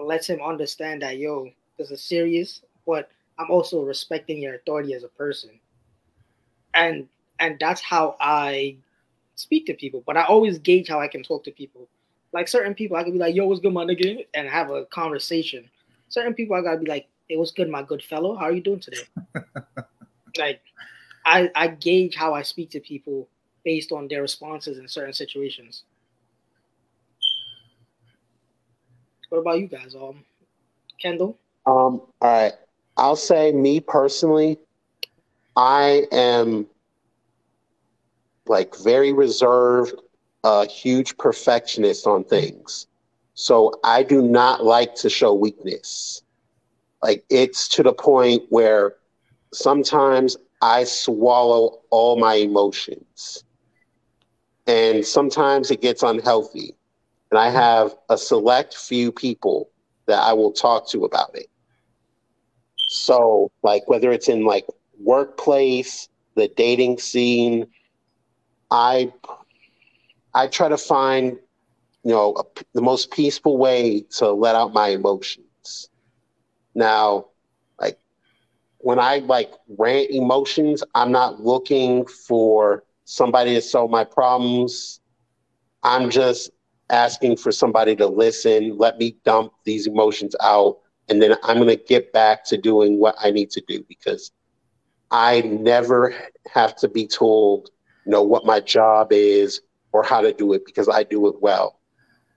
S6: lets him understand that, yo, this is serious, but I'm also respecting your authority as a person. And that's how I speak to people. But I always gauge how I can talk to people. Like, certain people, I could be like, "Yo, what's good, my nigga?" and have a conversation. Certain people, I gotta be like, "Hey, what's good, my good fellow? How are you doing today?" Like, I gauge how I speak to people based on their responses in certain situations. What about you guys, Kendall?
S3: All right. I'll say, me personally, I am like very reserved, a huge perfectionist on things. So I do not like to show weakness. Like, it's to the point where sometimes I swallow all my emotions. And sometimes it gets unhealthy. And I have a select few people that I will talk to about it. So, like, whether it's in like workplace, the dating scene, I try to find, the most peaceful way to let out my emotions. Now, like, when I like rant emotions, I'm not looking for somebody to solve my problems. I'm just asking for somebody to listen, let me dump these emotions out, and then I'm going to get back to doing what I need to do, because I never have to be told, what my job is or how to do it, because I do it well.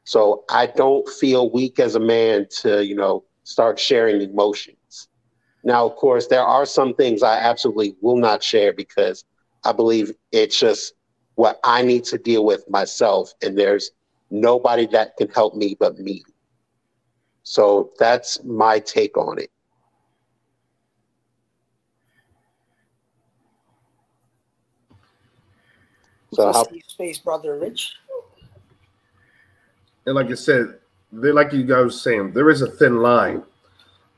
S3: So I don't feel weak as a man to, start sharing emotions. Now, of course, there are some things I absolutely will not share, because I believe it's just what I need to deal with myself, and there's nobody that can help me but me. So that's my take on it.
S6: So how space, brother Rich?
S4: And like I said, like you guys were saying, there is a thin line.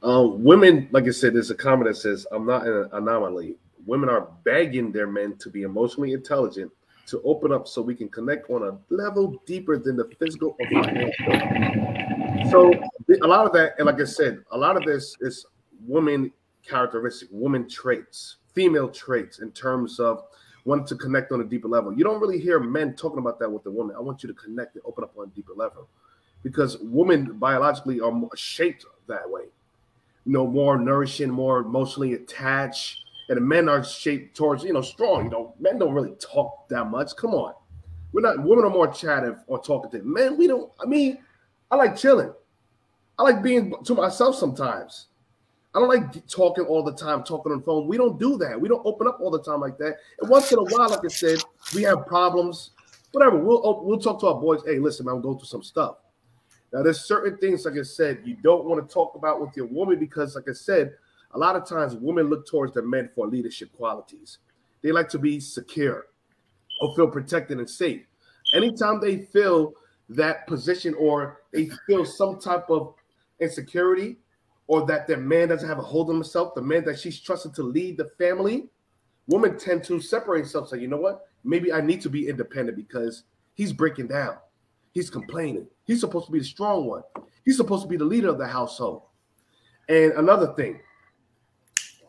S4: Women, like I said, there's a comment that says, "I'm not an anomaly." Women are begging their men to be emotionally intelligent, to open up so we can connect on a level deeper than the physical or financial. So a lot of that, and like I said, a lot of this is woman characteristic, woman traits, female traits in terms of wanting to connect on a deeper level. You don't really hear men talking about that with the woman. I want you to connect and open up on a deeper level, because women biologically are more shaped that way. More nourishing, more emotionally attached. And men are shaped towards, strong. Men don't really talk that much. Come on. Women are more chattive or talkative. Men, we don't. I mean, I like chilling. I like being to myself sometimes. I don't like talking all the time, talking on the phone. We don't do that. We don't open up all the time like that. And once in a while, like I said, we have problems, whatever. We'll talk to our boys. Hey, listen, man, I'm going through some stuff. Now, there's certain things, like I said, you don't want to talk about with your woman, because, like I said, a lot of times women look towards the men for leadership qualities. They like to be secure or feel protected and safe. Anytime they feel that position or they feel some type of insecurity or that their man doesn't have a hold on himself, the man that she's trusted to lead the family, women tend to separate themselves. Say, you know what? Maybe I need to be independent because he's breaking down. He's complaining. He's supposed to be the strong one. He's supposed to be the leader of the household. And another thing,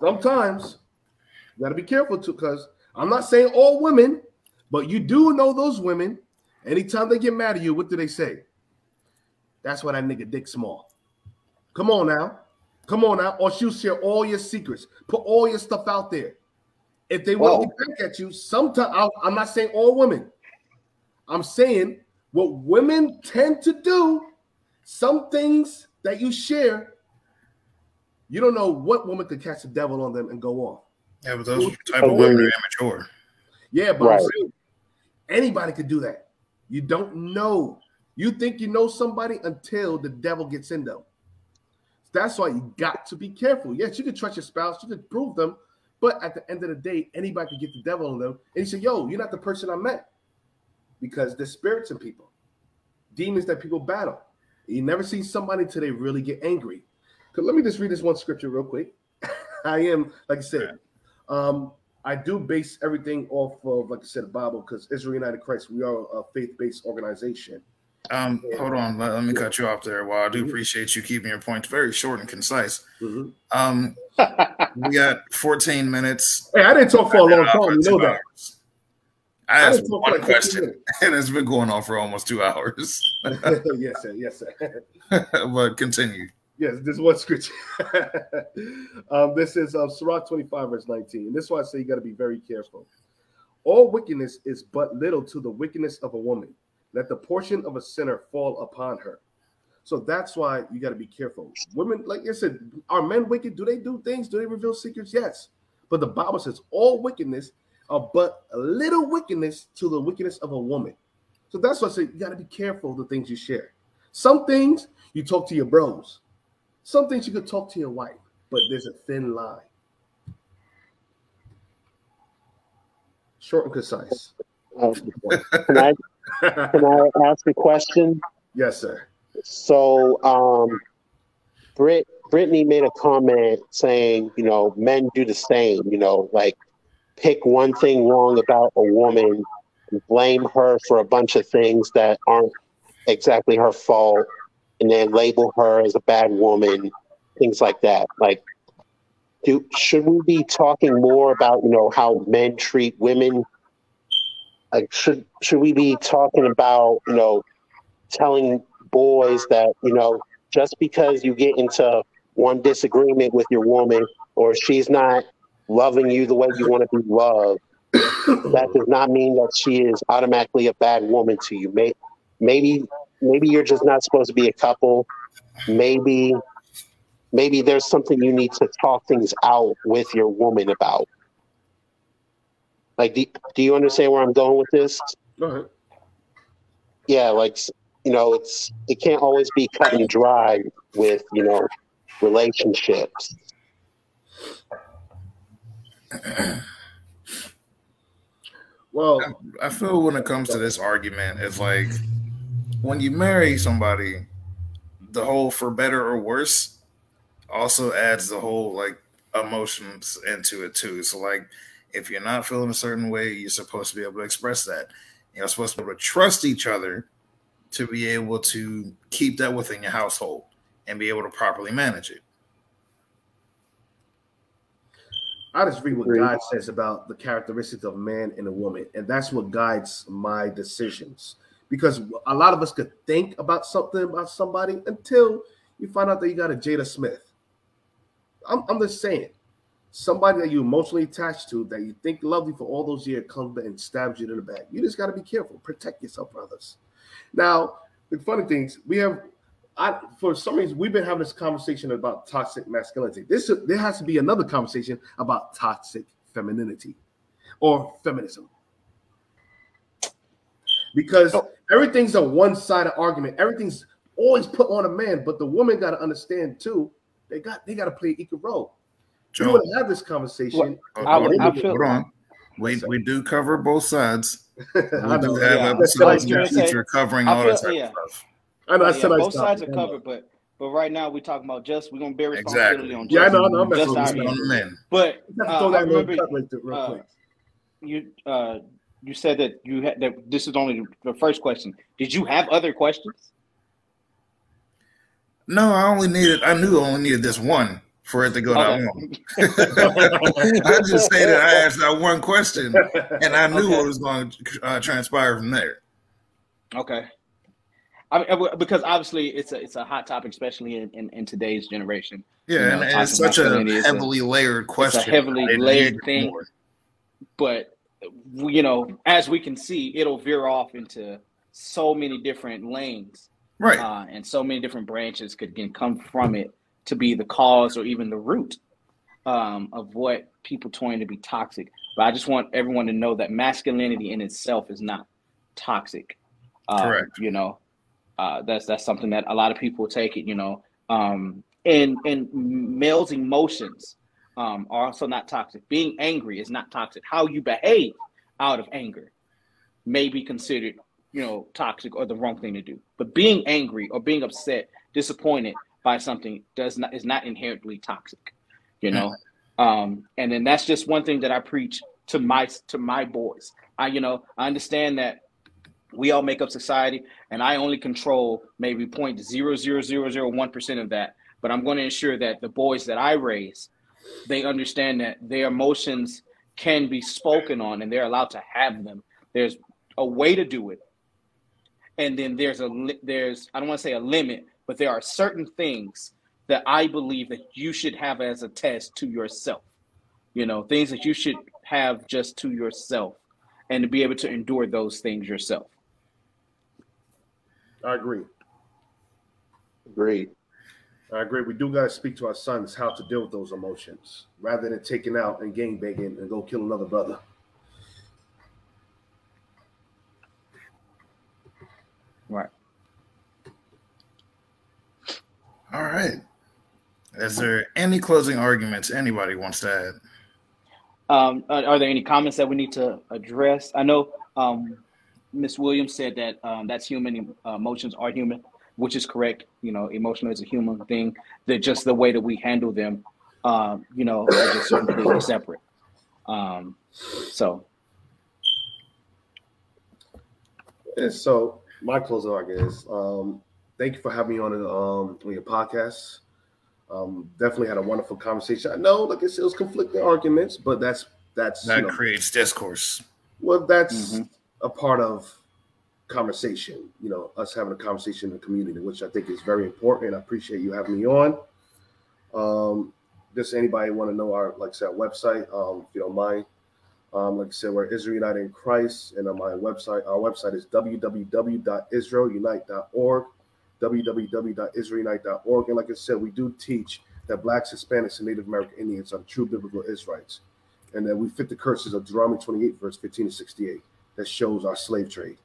S4: sometimes you got to be careful too, because I'm not saying all women, but you do know those women. Anytime they get mad at you, what do they say? That's why that nigga dick small. Come on now. Come on now. Or she'll share all your secrets. Put all your stuff out there. If they want to get back at you, sometimes, I'm not saying all women. I'm saying what women tend to do, some things that you share, you don't know what woman could catch the devil on them and go off.
S1: Yeah, but those type of women are immature.
S4: Yeah, but I'm saying anybody could do that. You don't know. You think you know somebody until the devil gets in them. That's why you got to be careful. Yes, you can trust your spouse, you can prove them, but at the end of the day, anybody can get the devil on them. And you say, yo, you're not the person I met. Because there's spirits in people, demons that people battle. You never see somebody until they really get angry. Let me just read this one scripture real quick. I am, like I said, I do base everything off of, like I said, the Bible, because Israel United Christ, we are a faith-based organization.
S1: Hold on, let me cut you off there. While I do appreciate you keeping your points very short and concise. We got 14 minutes.
S4: Hey, I didn't talk for a long time. You know that.
S1: I asked one question, and it's been going on for almost 2 hours.
S4: Yes, sir. Yes, sir.
S1: But continue.
S4: Yes, this is one scripture. This is Sirach 25, verse 19. This is why I say you got to be very careful. All wickedness is but little to the wickedness of a woman. Let the portion of a sinner fall upon her. So that's why you got to be careful. Women, like I said, are men wicked? Do they do things? Do they reveal secrets? Yes. But the Bible says all wickedness are but a little wickedness to the wickedness of a woman. So that's why I say you got to be careful of the things you share. Some things you talk to your bros. Some things you could talk to your wife, but there's a thin line. Short and concise.
S3: Can I ask a question?
S4: Yes, sir.
S3: So, Brittany made a comment saying, you know, men do the same, you know, like pick one thing wrong about a woman and blame her for a bunch of things that aren't exactly her fault, and then label her as a bad woman, things like that. Like, should we be talking more about, you know, how men treat women? Like, should we be talking about, you know, telling boys that, you know, just because you get into one disagreement with your woman or she's not loving you the way you want to be loved, that does not mean that she is automatically a bad woman to you. Maybe you're just not supposed to be a couple. Maybe there's something you need to talk things out with your woman about. Like, do you understand where I'm going with this?
S4: Go ahead.
S3: Yeah, like, you know, it can't always be cut and dry with, you know, relationships.
S4: Well,
S1: I feel when it comes to this argument, it's like when you marry somebody, the whole for better or worse also adds the whole like emotions into it too. So like if you're not feeling a certain way, you're supposed to be able to express that. You're supposed to be able to trust each other to be able to keep that within your household and be able to properly manage it.
S4: I just read what God says about the characteristics of a man and a woman, and that's what guides my decisions. Because a lot of us could think about something about somebody until you find out that you got a Jada Smith. I'm just saying, somebody that you're emotionally attached to, that you think loved you for all those years, comes and stabs you in the back. You just got to be careful. Protect yourself, brothers. Now, the funny things, for some reason, we've been having this conversation about toxic masculinity. There has to be another conversation about toxic femininity or feminism. Because everything's a one-sided argument. Everything's always put on a man, but the woman got to understand too, they got to play an equal role. we want to have this conversation.
S1: Hold on. We do cover both sides. We do have episodes in the future covering all that type of stuff.
S4: I know.
S2: Both sides are covered, but right now we're talking about just. We're gonna bear responsibility on just.
S4: Yeah, I know. I'm
S2: just our men. But I remember you said that you had that. This is only the first question. Did you have other questions?
S1: No, I knew I only needed this one for it to go that long. I just stated I asked that one question, and I knew what was going to transpire from there.
S2: Okay. Because obviously it's a hot topic, especially in today's generation.
S1: Yeah, and it's such a heavily layered question.
S2: It's a heavily layered thing. But as we can see, it'll veer off into so many different lanes,
S1: right?
S2: And so many different branches can come from it to be the cause or even the root of what people trying to be toxic. But I just want everyone to know that masculinity in itself is not toxic.
S1: Correct.
S2: That's something that a lot of people take it. And males' emotions are also not toxic. Being angry is not toxic. How you behave out of anger may be considered, toxic or the wrong thing to do. But being angry or being upset, disappointed by something is not inherently toxic. And then that's just one thing that I preach to my boys. I understand that we all make up society, and I only control maybe 0.00001% of that. But I'm going to ensure that the boys that I raise, they understand that their emotions can be spoken on, and they're allowed to have them. There's a way to do it, and then there's I don't want to say a limit, but there are certain things that I believe that you should have as a test to yourself. Things that you should have just to yourself, and to be able to endure those things yourself.
S4: I agree. I agree. We do got to speak to our sons how to deal with those emotions rather than taking out and gang banging and go kill another brother.
S2: Right.
S1: All right. Is there any closing arguments anybody wants to add?
S2: Are there any comments that we need to address? I know Ms. Williams said that that's human. Emotions are human, which is correct. Emotional is a human thing. They're just the way that we handle them, are just completely separate. So
S4: my closing argument is thank you for having me on your podcast. Definitely had a wonderful conversation. I know, like I said, it was conflicting arguments, but that
S1: creates discourse.
S4: Well, that's a part of conversation, us having a conversation in the community, which I think is very important. I appreciate you having me on. Just anybody want to know our website, if you don't mind. Like I said, we're Israelite in Christ, and our website is www.israelunite.org, www.israelunite.org. And like I said, we do teach that Blacks, Hispanics, and Native American Indians are true biblical Israelites, and that we fit the curses of Deuteronomy 28, verse 15 to 68, that shows our slave trade.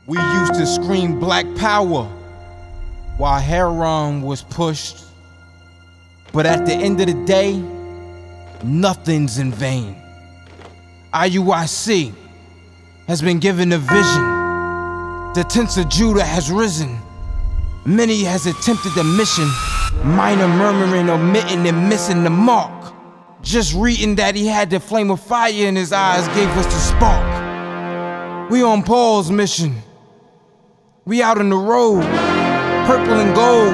S7: We used to scream black power while Heron was pushed. But at the end of the day, nothing's in vain. IUIC has been given a vision. The tents of Judah has risen. Many has attempted the mission, minor murmuring, omitting, and missing the mark. Just reading that he had the flame of fire in his eyes gave us the spark. We on Paul's mission. We out on the road, purple and gold,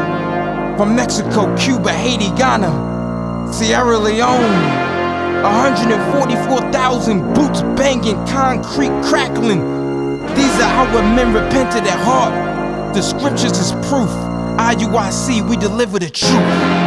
S7: from Mexico, Cuba, Haiti, Ghana, Sierra Leone. 144,000 boots banging, concrete crackling. These are how men repented at heart. The scriptures is proof. IUIC, we deliver the truth.